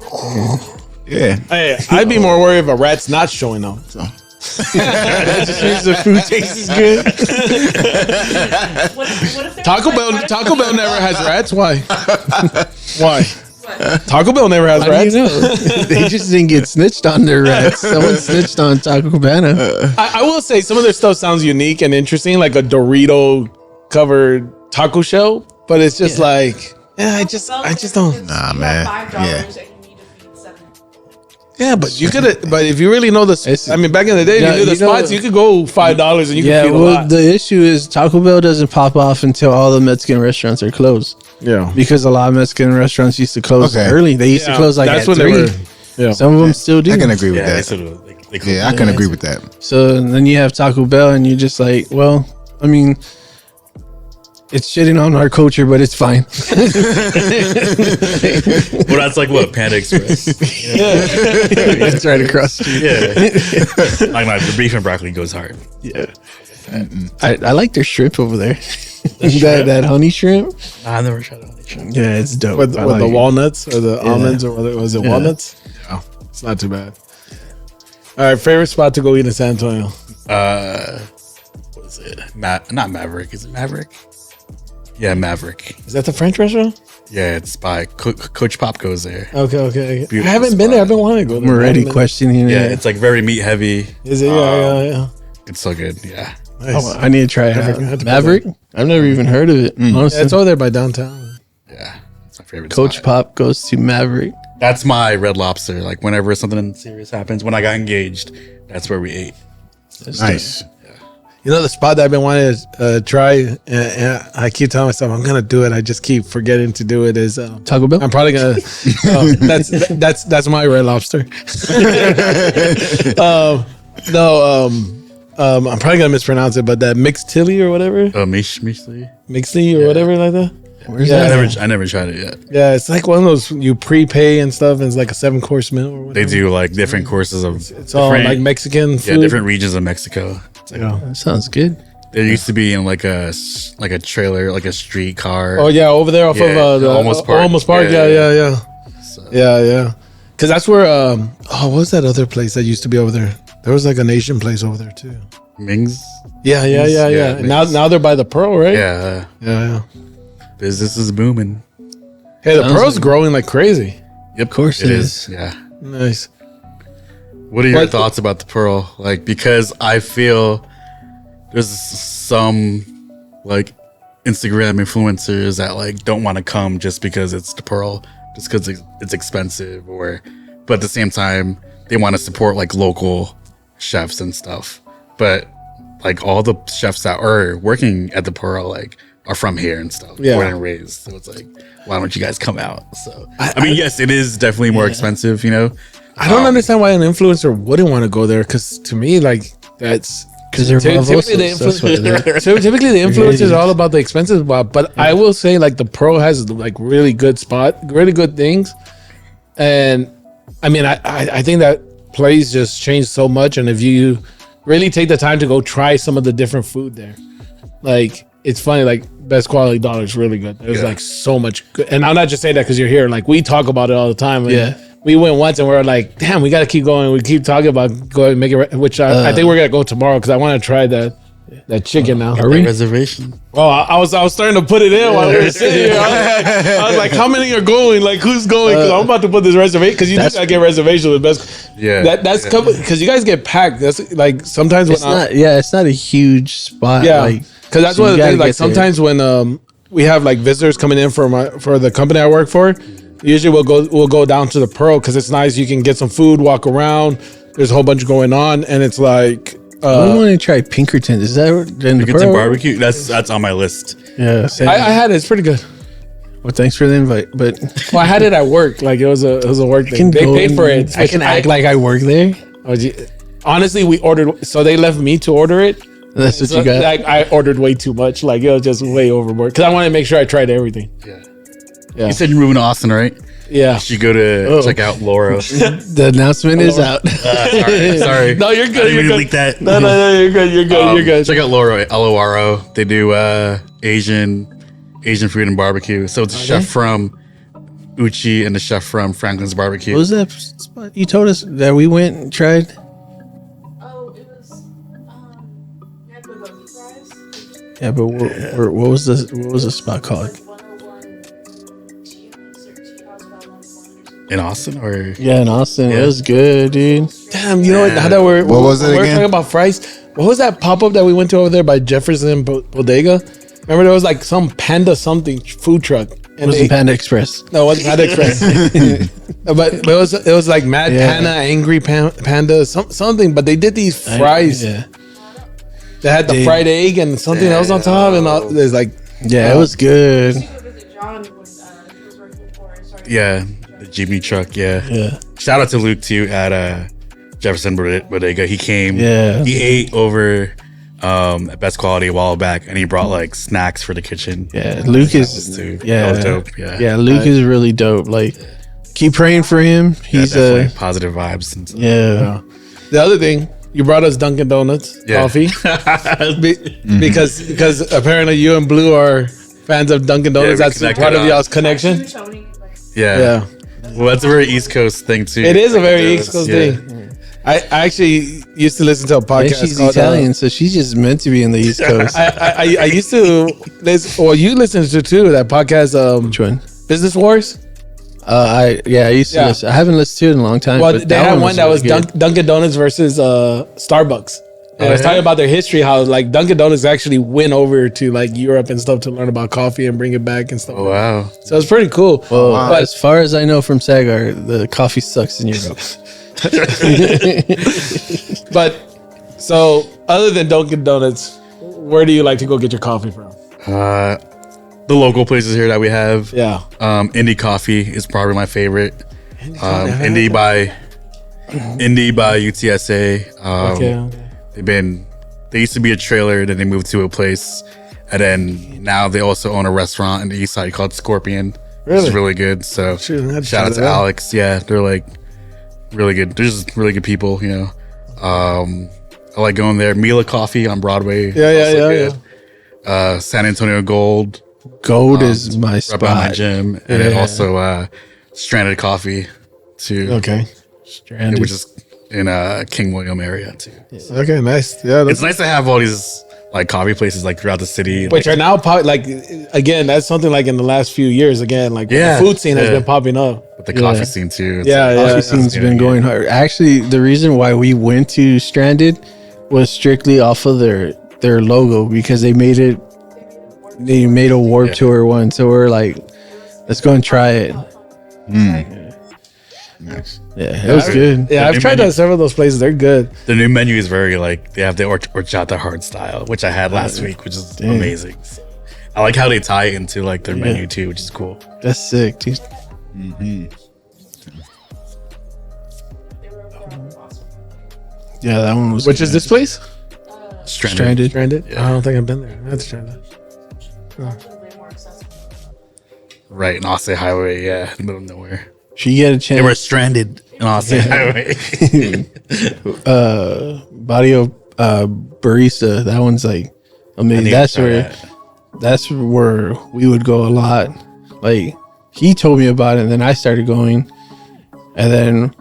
Yeah. Hey, I'd be more worried if a rat's not showing up. So. Just means the food tastes good. What if Taco Bell never has rats. Why? Why? Taco Bell never has How do rats. you know? They just didn't get snitched on their rats. Someone snitched on Taco Cabana. I will say some of their stuff sounds unique and interesting, like a Dorito covered taco shell. But it's just like, yeah, I just don't. Nah, man. $5 Yeah. and you need to feed 7. Yeah, but you could. But if you really know the, It's- I mean, back in the day, Yeah, if you knew the you know- spots, you could go $5 and you Yeah, could feed a well, lot. the issue is Taco Bell doesn't pop off until all the Mexican restaurants are closed. Yeah, Because a lot of Mexican restaurants used to close Okay. early. They used to close like at 3. they were. Yeah, Some of them still do. I can agree with Yeah, they that. sort of, they Yeah, I can agree with that. So then you have Taco Bell, and you're just like, well, I mean, it's shitting on our culture, but it's fine. Well, that's like what Panda Express. It's right across the street. Yeah, like my the beef and broccoli goes hard. Yeah. I like their shrimp over there. that honey shrimp. I've never tried it on the show. Yeah, it's dope. with I the like it. walnuts or the almonds or what was it Yeah. walnuts? Yeah, it's not too bad. All right, favorite spot to go eat in San Antonio? What is it? Not Maverick. Is it Maverick? Yeah, Maverick. Is that the French restaurant? Yeah, it's by Coach Pop goes there. Okay. I Beautiful haven't been there. I've spot. been wanting to go. I'm there. already I haven't questioning Yeah, it. it's like very meat heavy. been. Is it? Yeah. It's so good. Yeah. Nice. Oh, I need to try it I out. forgot to put Maverick? I've never even heard of it. Honestly. Yeah, it's over there by downtown. Yeah. It's my favorite Coach spot. Pop goes to Maverick. That's my Red Lobster. Like whenever something serious happens, when I got engaged, that's where we ate. Nice. You know the spot that I've been wanting to try, and I keep telling myself I'm gonna do it. I just keep forgetting to do it. Is Taco Bell? I'm probably gonna. That's my Red Lobster. I'm probably gonna mispronounce it, but that mixed tilly or whatever, Mishli. mixly or whatever like that. Where's Yeah. that? I never tried it yet. Yeah, it's like one of those you prepay and stuff, and it's like a 7-course meal or whatever. They do like different courses of It's all different- like Mexican food. yeah, different regions of Mexico. It's like, Yeah. That sounds good. There used to be in like a trailer, like a street car. Oh yeah, over there off Yeah, of the Almost Park. Almost Park. Yeah, Yeah. So, Yeah. Because that's where what was that other place that used to be over there? There was like an Asian place over there too. Ming's. Yeah. Yeah, And now they're by the Pearl, right? Yeah, Yeah. business is booming. Hey, the Sounds Pearl's like- growing like crazy. Yep, of course it is. Yeah. Nice. What are your But- thoughts about the Pearl? Like, because I feel there's some like Instagram influencers that like don't want to come just because it's the Pearl, just because it's expensive, but at the same time they want to support like local chefs and stuff. But like all the chefs that are working at the Pearl like are from here and stuff, Yeah. born and raised. So it's like, why don't you guys come out? So I mean, yes, it is definitely more expensive, you know. I don't understand why an influencer wouldn't want to go there. Because to me, like that's Because they're typically the Mavosos, that's what it is. so typically the influencers are all about the expensive spot. But I will say like the Pearl has like really good things. And I mean, I think that place just changed so much. And if you really take the time to go try some of the different food there, like it's funny, like best quality dollar is really good. There's like so much good. And I'm not just saying that because you're here. Like we talk about it all the time. Yeah. We went once and we're like, damn, we got to keep going. We keep talking about going and make it, which I think we're going to go tomorrow because I want to try that chicken now. Are we? Reservation. Oh, I was starting to put it in while we were sitting here. I was like, how many are going? Like, who's going? Because I'm about to put this reservation. Because you do gotta get reservation with best. Yeah, that's because you guys get packed. That's like sometimes It's not. Yeah, it's not a huge spot. Yeah, like, because that's so one of you the gotta things. Like get there. sometimes when we have like visitors coming in for the company I work for, usually we'll go down to the Pearl because it's nice. You can get some food, walk around. There's a whole bunch going on, and it's like. I want to try Pinkerton. Is that in the Pinkerton Pearl? barbecue. That's on my list. Yeah, same. I had it. It's pretty good. Well, thanks for the invite, but Well, I had it at work. Like it was a work thing. They paid for it. I can act like I work there. Honestly, we ordered. So they left me to order it. That's what So, you got. like I ordered way too much. Like it was just way overboard because I wanted to make sure I tried everything. You said you're moving to Austin, right? Yeah. You should go to check out Laura. The announcement is out. Sorry. No, you're good. I didn't You're mean to good. leak that. No, you're good. You're good. You're good. Check out Laura, LORO. They do Asian food and barbecue. So it's a chef from Uchi and the chef from Franklin's Barbecue. What was that spot you told us that we went and tried? Oh, it was. You had bulgogi fries. Yeah, but what was the spot called? 101 Sioux or Tea House by 101. In Austin or Yeah, in Austin. Yeah. It was good, dude. Damn, you know what? Now that we're What was it we're again? talking about fries. What was that pop up that we went to over there by Jefferson Bodega? Remember there was like some Panda something food truck. It was in Panda Express. No, it wasn't Panda Express. but it was like Mad Panda, Angry Panda, something. But they did these fries. Yeah, They had the fried egg and something else on top, and all, there's like yeah, it was good. You should visit John when he was working for and started. yeah, the Jeepney truck. Yeah. Yeah, Shout out to Luke too at Jefferson Bodega. He came. Yeah. He ate over at Best Quality a while back, and he brought like snacks for the kitchen. yeah. Luke is Too. yeah, That was dope. Yeah. yeah. Luke is really dope. Like, keep praying for him. He's Definitely positive vibes. And yeah. the other thing. You brought us Dunkin' Donuts coffee because apparently you and Blue are fans of Dunkin' Donuts. we That's connected part of on- y'all's connection. Tony, like, yeah. Yeah. Well, that's a very East Coast thing too. It is a very Like East Coast yeah. thing. I actually used to listen to a And podcast. she's called, Italian, so she's just meant to be in the East Coast. I used to listen, or you listened to too that podcast, Which one? Business Wars. I used to Yeah. listen. I haven't listened to it in a long time. Well, but they had one that was really good. Dunkin' Donuts versus Starbucks. And I was talking about their history, how like Dunkin' Donuts actually went over to like Europe and stuff to learn about coffee and bring it back and stuff. Oh, wow. So it's pretty cool. Well, But as far as I know from Sagar, the coffee sucks in Europe. But so other than Dunkin' Donuts, where do you like to go get your coffee from? The local places here that we have. Yeah. Indie Coffee is probably my favorite. Indie by UTSA. Okay. They used to be a trailer, then they moved to a place, and then now they also own a restaurant in the east side called Scorpion. Which is really good. So Shoot, I had to shout out check to that out. Alex. Yeah, they're like really good. They're just really good people, you know. I like going there. Mila Coffee on Broadway. is also good. San Antonio Gold. Gold is my Right by my spot. gym, and then also Stranded Coffee too. Okay. Stranded. Which is in King William area too. Okay. Nice. Yeah. It's nice to have all these like coffee places like throughout the city. Which are now like again, that's something like in the last few years. Again, like Yeah, the food scene has yeah. been popping up. with the coffee scene too. It's Yeah, like- yeah. Coffee scene's been going hard. Actually, the reason why we went to Stranded was strictly off of their logo because they made a Warp Tour one. So we're like, let's go and try it. Nice. Yeah, it was good. Yeah, I've tried several of those places. They're good. The new menu is very like they have the horchata hard style, which I had last week, which is amazing. I like how they tie it into like their menu too, which is cool. That's sick, dude. Yeah, that one was Which is this place? Stranded. Stranded. I don't think I've been there. That's Stranded. way more accessible. Right in Austin Highway, yeah, in the middle of nowhere. If you get a They were chance, stranded in Austin Highway. Barrio Barista, that one's like amazing. That's where that's where we would go a lot. Like he told me about it, and then I started going, and then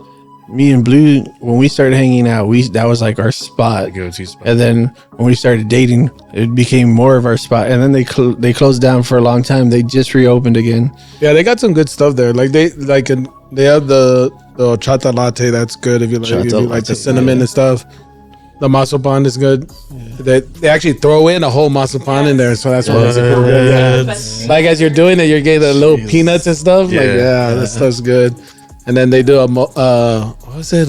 me and Blue, when we started hanging out, that was like our spot. Go-to spot. And then when we started dating, it became more of our spot. And then they closed down for a long time. They just reopened again. Yeah, they got some good stuff there. Like they have the chata latte. That's good if you like the cinnamon and stuff. The masapan is good. They actually throw in a whole masapan in there, so that's why it's cool. Yeah. Like as you're doing it, you're getting the little peanuts and stuff. Like that stuff's good. And then they do what was it?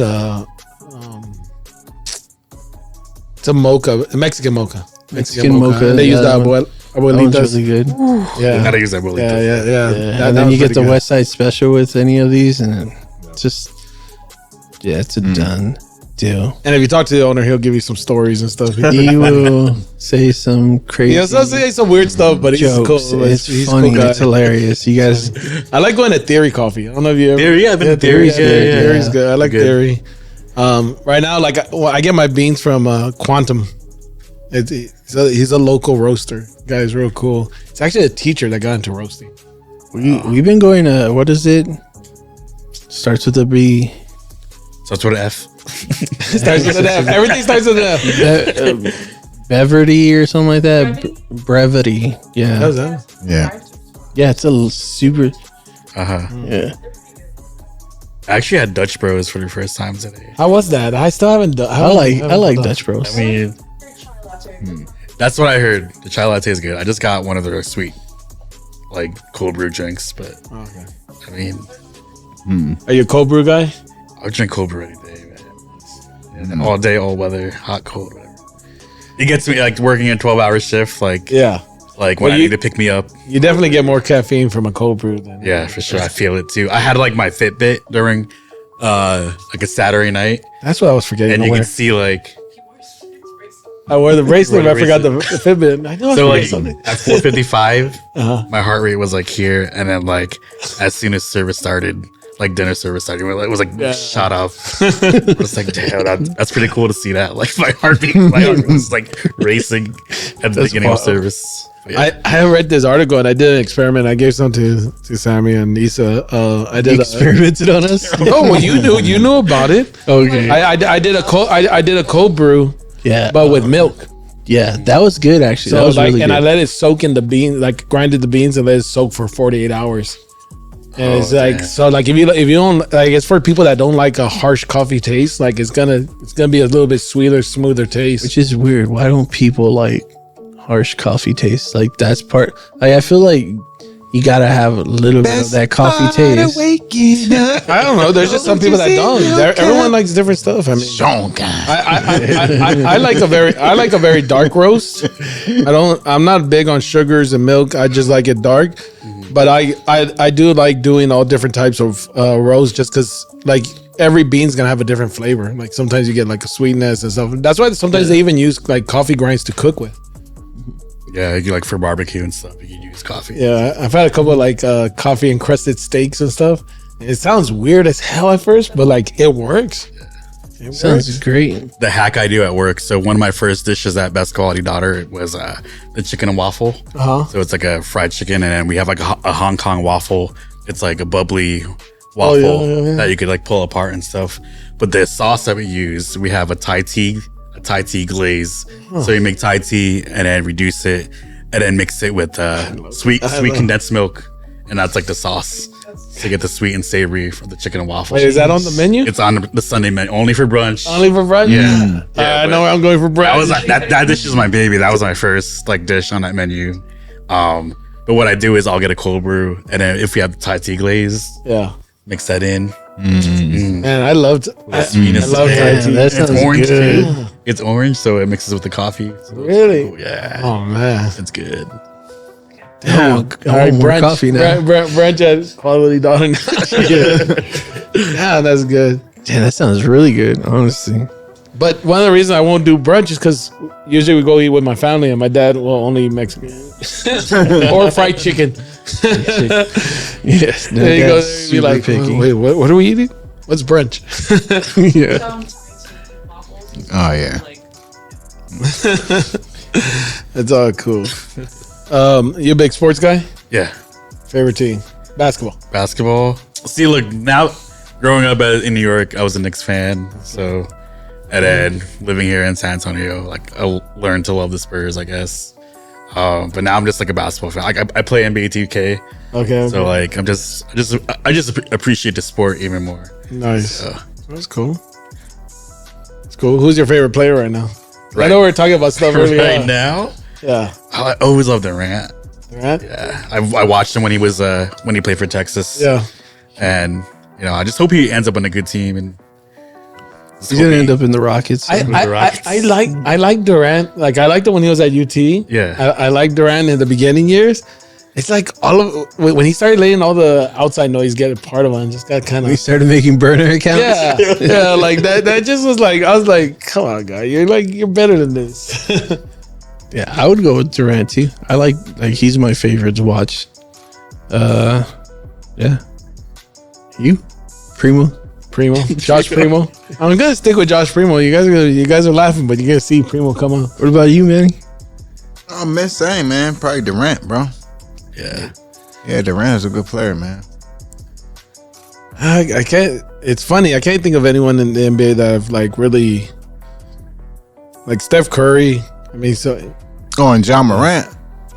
It's a mocha, a Mexican mocha. Mexican mocha. And they use the abuelitas. That's really good. Yeah, Gotta use abuelitas. Yeah. And then you get the West Side Special with any of these, and it's just it's a done deal. And if you talk to the owner, he'll give you some stories and stuff. He will say some crazy. He'll say some weird stuff, but jokes. he's cool. It's funny. Cool, it's hilarious. You guys, I like going to Theory Coffee. I don't know if you ever. Theory, I've been to Theory. Theory's good. I like Theory. Right now, like I get my beans from Quantum. He's a local roaster. Guy's real cool. It's actually a teacher that got into roasting. We've been going to, what is it? Starts with a B. Starts with an F. Starts with an F. Everything starts with an F. Beverity or something like that. Brevity. Yeah. How's that? Yeah. Yeah, it's a super. Yeah. I actually had Dutch Bros for the first time today. How was that? I still haven't done. I like Dutch Bros. I mean, that's what I heard. The chai latte is good. I just got one of their sweet, like cold brew drinks, but I mean, Are you a cold brew guy? I would drink cold brew any day, man. And all day, all weather, hot, cold, whatever. It gets me like working a 12-hour shift, like like when I need to pick me up. You definitely get more caffeine from a cold brew than For sure. I feel it too. I had like my Fitbit during like a Saturday night, That's what I was forgetting. and to you wear. can see like I wore the bracelet. But I forgot the Fitbit. I know I so forgot like something. at 4:55, my heart rate was like here, and then like as soon as service started, like dinner service started, it was like shot up. I was like, damn, that's pretty cool to see that. Like my heart was like racing at the beginning of service. But yeah. I read this article and I did an experiment. I gave some to Sammy and Issa. I did Experimented on us. Oh, well, you knew about it. Okay. I did a cold brew, Yeah. but with milk. Yeah, that was good actually. So That was like, really and good. I let it soak in the beans, like grinded the beans and let it soak for 48 hours. And it's like, so like if you don't like, it's for people that don't like a harsh coffee taste. Like it's gonna be a little bit sweeter, smoother taste. Which is weird. Why don't people like harsh coffee taste? Like that's part. Like I feel like you gotta have a little bit of that coffee taste. I don't know. There's just some people that don't. Everyone likes different stuff. I mean, I like a very dark roast. I'm not big on sugars and milk. I just like it dark. But I do like doing all different types of roast just because like every bean's gonna have a different flavor. Like sometimes you get like a sweetness and stuff. That's why sometimes they even use like coffee grinds to cook with. Yeah, you like for barbecue and stuff, you can use coffee. Yeah, I've had a couple of like coffee encrusted steaks and stuff. It sounds weird as hell at first, but like it works. It Sounds great. The hack I do at work. So one of my first dishes at Best Quality Daughter was the chicken and waffle. So it's like a fried chicken, and then we have like a Hong Kong waffle. It's like a bubbly waffle that you could like pull apart and stuff. But the sauce that we use, we have a Thai tea glaze. So you make Thai tea and then reduce it and then mix it with sweet condensed milk, and that's like the sauce to get the sweet and savory from the chicken and waffle. Wait, is that on the menu? It's on the Sunday menu, only for brunch. Only for brunch? Yeah. I know where I'm going for brunch. That was like that dish is my baby. That was my first like dish on that menu. But what I do is I'll get a cold brew, and then if we have the Thai tea glaze, mix that in. Man, I loved Sweetness. I love Thai tea. That It's sounds orange good. too. It's orange, so it mixes with the coffee. So Really? cool, yeah. Oh man. It's good. I want more coffee now. Brunch at Quality Daughter. Yeah, that's good. Yeah, that sounds really good, honestly. But one of the reasons I won't do brunch is because usually we go eat with my family, and my dad will only eat Mexican or fried chicken. Yes, no, There you go. that's Be super like, picky. wait, what are we eating? What's brunch? Yeah. Oh yeah. Like, It's all cool. You a big sports guy? Yeah. Favorite team? Basketball. Basketball. See, look, now growing up in New York, I was a Knicks fan. So, and then living here in San Antonio, like I learned to love the Spurs, I guess. But now I'm just like a basketball fan. Like I play NBA 2K. Okay. So like I just appreciate the sport even more. Nice. That's cool. It's cool. Who's your favorite player right now? I know we were talking about stuff earlier. Right now, Yeah. I always loved Durant. Right? Yeah, I watched him when he played for Texas. Yeah. And I just hope he ends up on a good team. And He's gonna end up in the Rockets. I like Durant. Like I liked it when he was at UT. Yeah. I liked Durant in the beginning years. It's like all of when he started letting all the outside noise get a part of him, just got kind We of started making burner accounts. yeah, like that just was like I was like, come on, guy, you're better than this. Yeah, I would go with Durant too. I like he's my favorite to watch. Yeah. You? Primo? Josh Primo. I'm gonna stick with Josh Primo. You guys are laughing, but you gotta see Primo come on. What about you, Manny? Oh, man, same, man. Probably Durant, bro. yeah. Yeah, Durant is a good player, man. I can't. It's funny. I can't think of anyone in the NBA that have like really like Steph Curry. I mean, so Oh, and John Morant.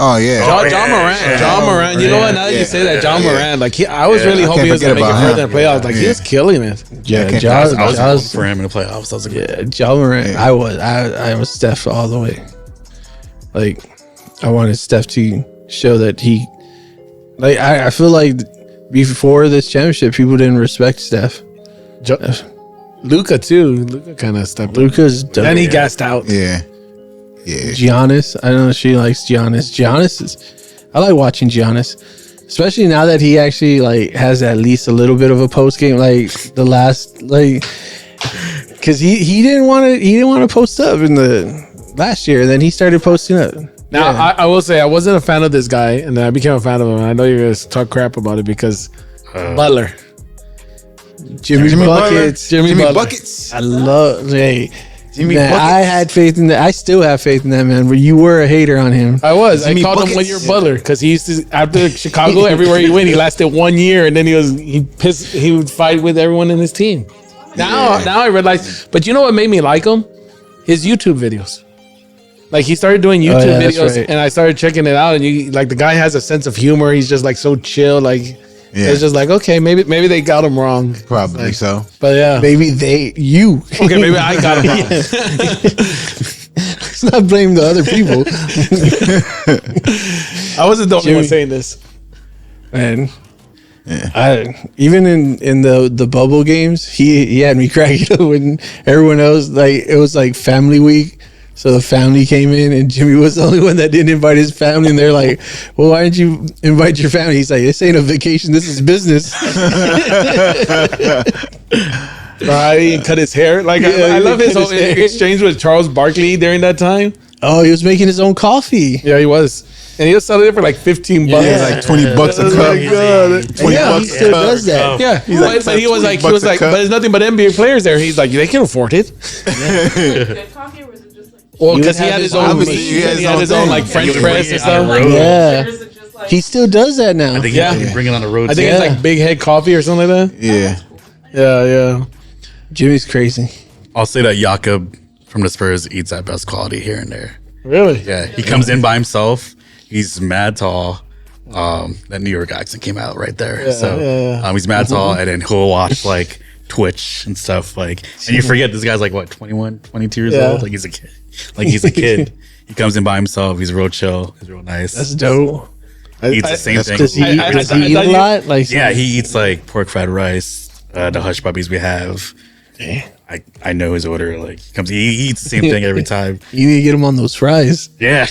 Oh, yeah. John Morant. yeah. John Morant. You know what? Now that you say that, John Morant. Like I was really hoping he was gonna make it further in the playoffs. Like he was killing it. Yeah, I Jaws. I was Jaws for him in the playoffs. I was like, yeah, John Morant. I was Steph all the way. Like I wanted Steph to show that he. Like I feel like before this championship, people didn't respect Steph. Luca too. Luca kind of stepped up. Luka's done. And he gassed out. Yeah. Yeah. Giannis. I know she likes Giannis. I like watching Giannis, especially now that he actually like has at least a little bit of a post game. Like the last because he didn't want to post up in the last year, and then he started posting up. Now I will say I wasn't a fan of this guy, and then I became a fan of him. I know you're gonna talk crap about it because Butler. Jimmy Buckets. Jimmy Butler. Buckets. I love Jimmy man, Buckets. I had faith in that. I still have faith in that man. But you were a hater on him. I was. Jimmy I called him Buckets. 1 year Butler because he used to after Chicago everywhere he went he lasted 1 year and then he would fight with everyone in his team. Now I realize, but you know what made me like him? His YouTube videos. Like he started doing YouTube that's videos right. and I started checking it out and the guy has a sense of humor. He's just like so chill. Like it's just like okay, maybe they got him wrong. Probably Like, so. But yeah. Maybe you. Okay, maybe I got him wrong. Let's not blame the other people. I wasn't the only one Jimmy. saying this. Man, even in the bubble games, he had me cracking up when everyone else it was like family week. So the family came in and Jimmy was the only one that didn't invite his family. And they're like, well, why didn't you invite your family? He's like, this ain't a vacation. This is business. He cut his hair. Like I love his whole exchange with Charles Barkley during that time. Oh, he was making his own coffee. Yeah, he was. And he was selling it for like $15. Yeah, like $20 a Oh cup. my God. 20 Yeah, he bucks a still cup. does that. Yeah, but he was like, $20 a cup. but there's nothing but NBA players there. He's like, they can afford it. Good coffee, or was it just like Well, He because would he have had his his own own machine. machine. He had his own like Yeah, French he would press bring and it on the stuff. road. Yeah. or is it just like He still does that now. I think Yeah. he bring it on the road. I think Yeah. it's like Big Head Coffee or something like that. Yeah. Yeah. Jimmy's crazy. I'll say that Jakob from the Spurs eats at best quality here and there. Really? Yeah, he comes in by himself. He's mad tall. That New York accent came out right there. He's mad tall, and then he'll watch like Twitch and stuff. Like, and you forget this guy's like what 21, 22 years Yeah. old. Like he's a kid. He comes in by himself. He's real chill. He's real nice. That's dope. He eats the same thing. Does he eat I a thought you- lot? Like Yeah, he eats like pork fried rice, the hush puppies we have. I know his order. Like he eats the same thing every time. you need to get him on those fries. Yeah,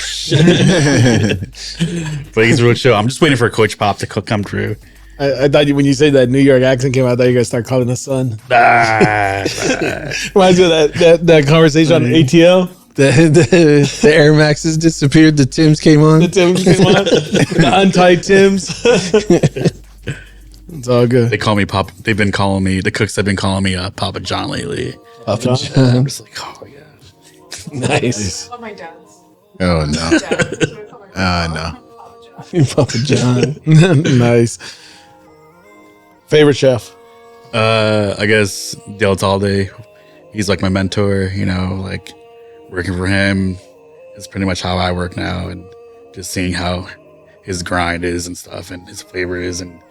but he's real chill. I'm just waiting for Coach Pop to come through. I thought when you say that New York accent came out, I thought you guys start calling us son. Reminds me of that conversation on ATL. The Air Maxes disappeared. The Tims came on. The Tims came on. The untied Tims. It's all good. They call me Pop. They've been calling me. The cooks have been calling me Papa John lately. Papa I'm John. just like, oh yeah. Nice. oh my dad's Oh, no. dad? That's what I call my No. Papa John. Nice. Favorite chef? I guess Del Talde. He's like my mentor. You know, like working for him is pretty much how I work now, and just seeing how his grind is and stuff, and his flavor is. And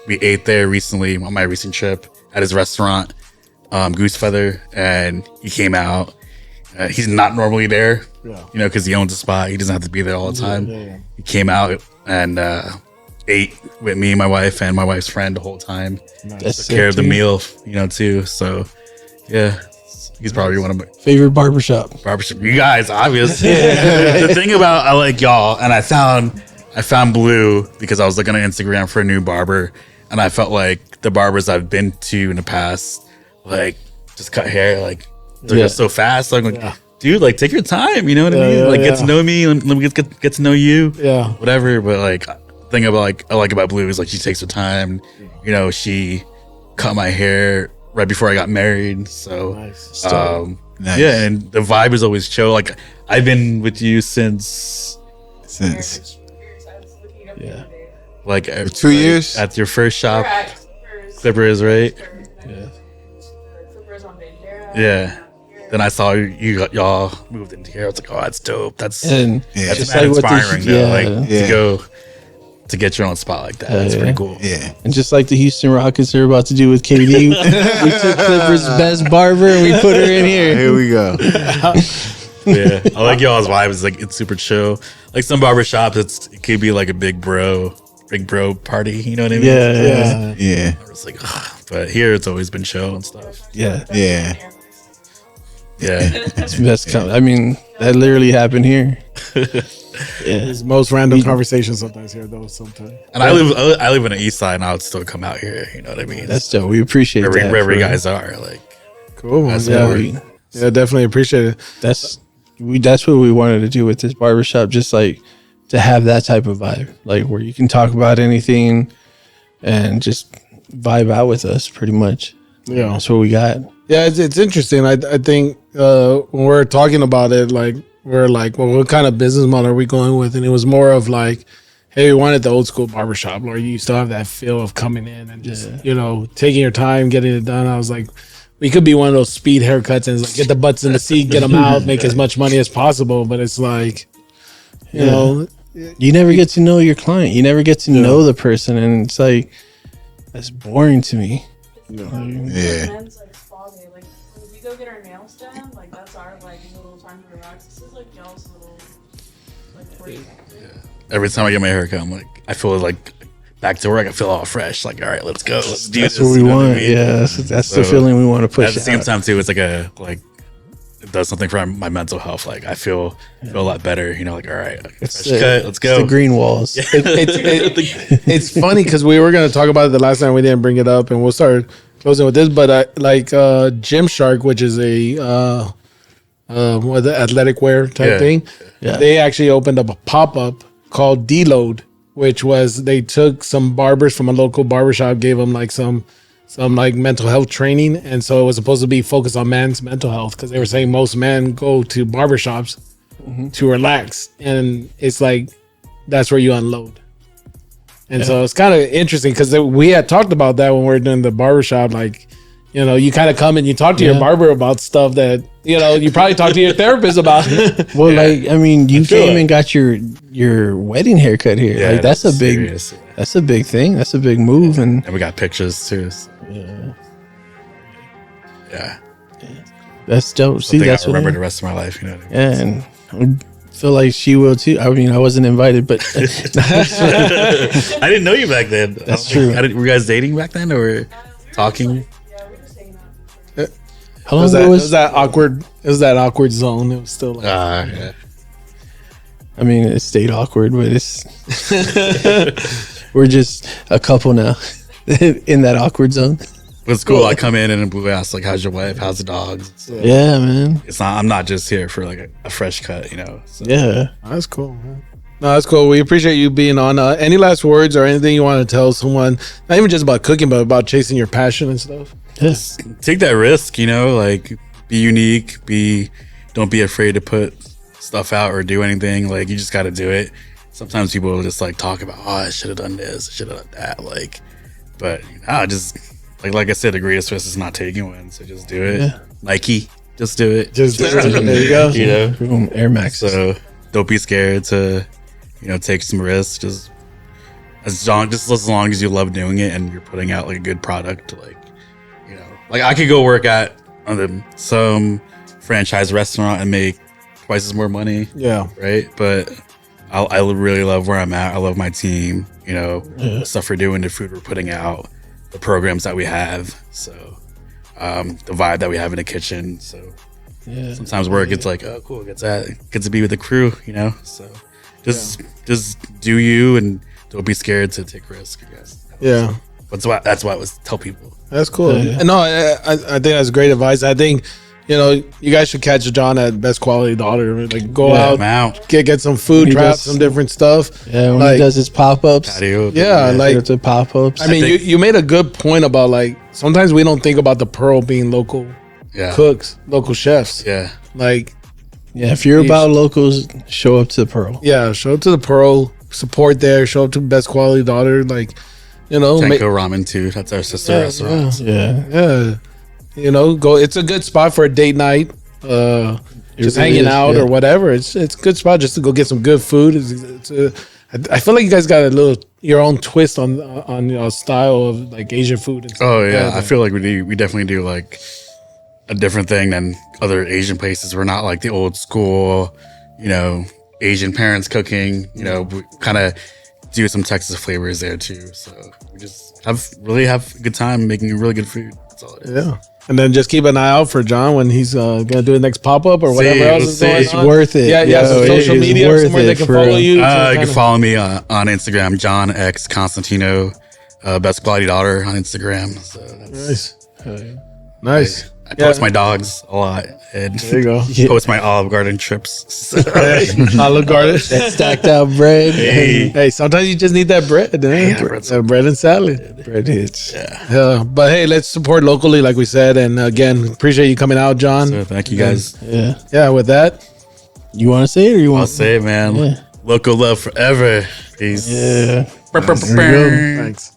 we ate there recently on my recent trip at his restaurant, Goose Feather, and he came out. He's not normally there, you know, because he owns a spot. He doesn't have to be there all the time. He came out and ate with me, my wife, and my wife's friend the whole time. Took care of the meal, you know, too. So, yeah, he's probably one of my favorite barbershop. You guys, obviously. The thing about I like y'all, and I found Blue because I was looking on Instagram for a new barber, and I felt like the barbers I've been to in the past, like, just cut hair, like, they're just so fast. Like, dude, like, take your time, you know what I mean? Like, get to know me, let me get to know you, whatever. But like, the thing about like I like about Blue is like she takes her time. You know, she cut my hair right before I got married, so Nice. yeah, and the vibe is always chill. Like, I've been with you since like 2 years at your first shop, Clippers, right? Yeah. Then I saw y'all moved into here. I was like, oh, that's dope. That's just like what inspiring. the, To go to get your own spot like that. That's pretty cool. Yeah. And just like the Houston Rockets are about to do with KD, we took Clippers' best barber and we put her in here. Here we go. Yeah, I like y'all's vibe. It's like, it's super chill. Like some barber shops, it could be like a big bro party. You know what I mean? Yeah. It's like, but here it's always been chill and stuff. Yeah. It's best. I mean, that literally happened here. It's most random conversations sometimes here, though. Sometimes. And I live in the east side, and I would still come out here. You know what I mean? That's dope. We appreciate that. Wherever you guys are, like, cool. That's Definitely appreciate it. That's what we wanted to do with this barbershop, just like to have that type of vibe, like where you can talk about anything and just vibe out with us, pretty much. Yeah, that's what we got. Yeah, it's interesting. I think when we're talking about it, like we're like, well, what kind of business model are we going with? And it was more of like, hey, we wanted the old school barbershop where you still have that feel of coming in and just you know, taking your time, getting it done. I was like, we could be one of those speed haircuts and like get the butts in the seat, get them out, make as much money as possible. But it's like, you know, you never get to know your client. You never get to know the person, and it's like, that's boring to me. Men's like spa day. Like when we go get our nails done, like that's our like little time to relax. This is like y'all's little like break. every time I get my haircut, I'm like, I feel like back to work. I feel all fresh. Like, all right, let's go. Let's do this. That's what we want. Yeah, that's the feeling we want to push. At the same time, too, it's like it does something for my mental health. Like I feel a lot better. You know, like all right, fresh cut. Let's go. It's the green walls. It's funny because we were going to talk about it the last time, we didn't bring it up, and we'll start closing with this. But Gymshark, which is a what the athletic wear type thing, they actually opened up a pop-up called Deload, which was they took some barbers from a local barbershop, gave them like some like mental health training, and so it was supposed to be focused on men's mental health because they were saying most men go to barbershops to relax, and it's like that's where you unload. And so it's kind of interesting because we had talked about that when we were doing the barbershop, like, you know, you kind of come and you talk to your barber about stuff that, you know, you probably talk to your therapist about. Well, like, I mean, you came and got your wedding haircut here. Yeah, like that's a big serious. That's a big thing. That's a big move. And we got pictures too. So. Yeah. That's dope. See, that's I what remember the rest of my life, you know. And I feel like she will too. I mean, I wasn't invited, but I didn't know you back then. That's true. Were you guys dating back then or talking? How long It ago was that awkward. It was that awkward zone. It was still like, Yeah. I mean, it stayed awkward, but it's we're just a couple now in that awkward zone. But it's cool. I come in and Blue asks, like, how's your wife? How's the dogs? So Yeah, man. it's not. I'm not just here for like a fresh cut, you know. So. Yeah. that's cool, man. No, that's cool. We appreciate you being on. Any last words or anything you want to tell someone, not even just about cooking, but about chasing your passion and stuff? Yes. Take that risk, you know. Like, be unique. Don't be afraid to put stuff out or do anything. Like, you just got to do it. sometimes people will just like talk about, oh, I should have done this, I should have done that. Like, but just like I said, the greatest risk is not taking one. So just do it. Yeah. Nike, just do it. Just do it. There you go. You know, boom, Air Max. So don't be scared to, take some risks. Just as long as you love doing it and you're putting out like a good product, like I could go work at some franchise restaurant and make twice as more money. Yeah. Right. But I really love where I'm at. I love my team, the stuff we're doing, the food we're putting out, the programs that we have. So the vibe that we have in the kitchen. So sometimes work, it's like, oh, cool. Get to be with the crew, So just do you and don't be scared to take risks, I guess. Yeah. That's what I always tell people. That's cool. No, I think that's great advice. I think, you guys should catch John at Best Quality Daughter. Like, go out, get some food, try out some different stuff. Yeah, when he does his pop-ups. Patio. Yeah, like the pop-ups. I mean, you made a good point about, like, sometimes we don't think about the Pearl being local cooks, local chefs. Yeah. Like, if you're about locals, show up to the Pearl. Yeah, show up to the Pearl, support there, show up to Best Quality Daughter, like, Tenko Ramen too. That's our sister restaurant. Yeah. Go. It's a good spot for a date night. Just hanging out or whatever. It's a good spot just to go get some good food. I feel like you guys got your own twist on your style of like Asian food. And stuff. Oh yeah, I feel like we definitely do like a different thing than other Asian places. We're not like the old school, Asian parents cooking. We kind of do some Texas flavors there too. So we just have a good time making really good food. That's all it is. Yeah. And then just keep an eye out for John when he's gonna do the next pop up or whatever else is going on. It's worth it. Yeah. So social media or somewhere they can follow you. You can follow me on Instagram, John X Constantino, Best Quality Daughter on Instagram. So that's nice. I post my dogs a lot. And there you go. Post my Olive Garden trips. So. Olive Garden. That stacked out bread. Hey, sometimes you just need that bread. Bread and salad. Bread hits. Yeah. But hey, let's support locally, like we said. And again, appreciate you coming out, John. So thank you guys. Yeah. With that, you want to say it or you want? I'll say it, man. Yeah. Local love forever. Peace. Yeah. Thanks.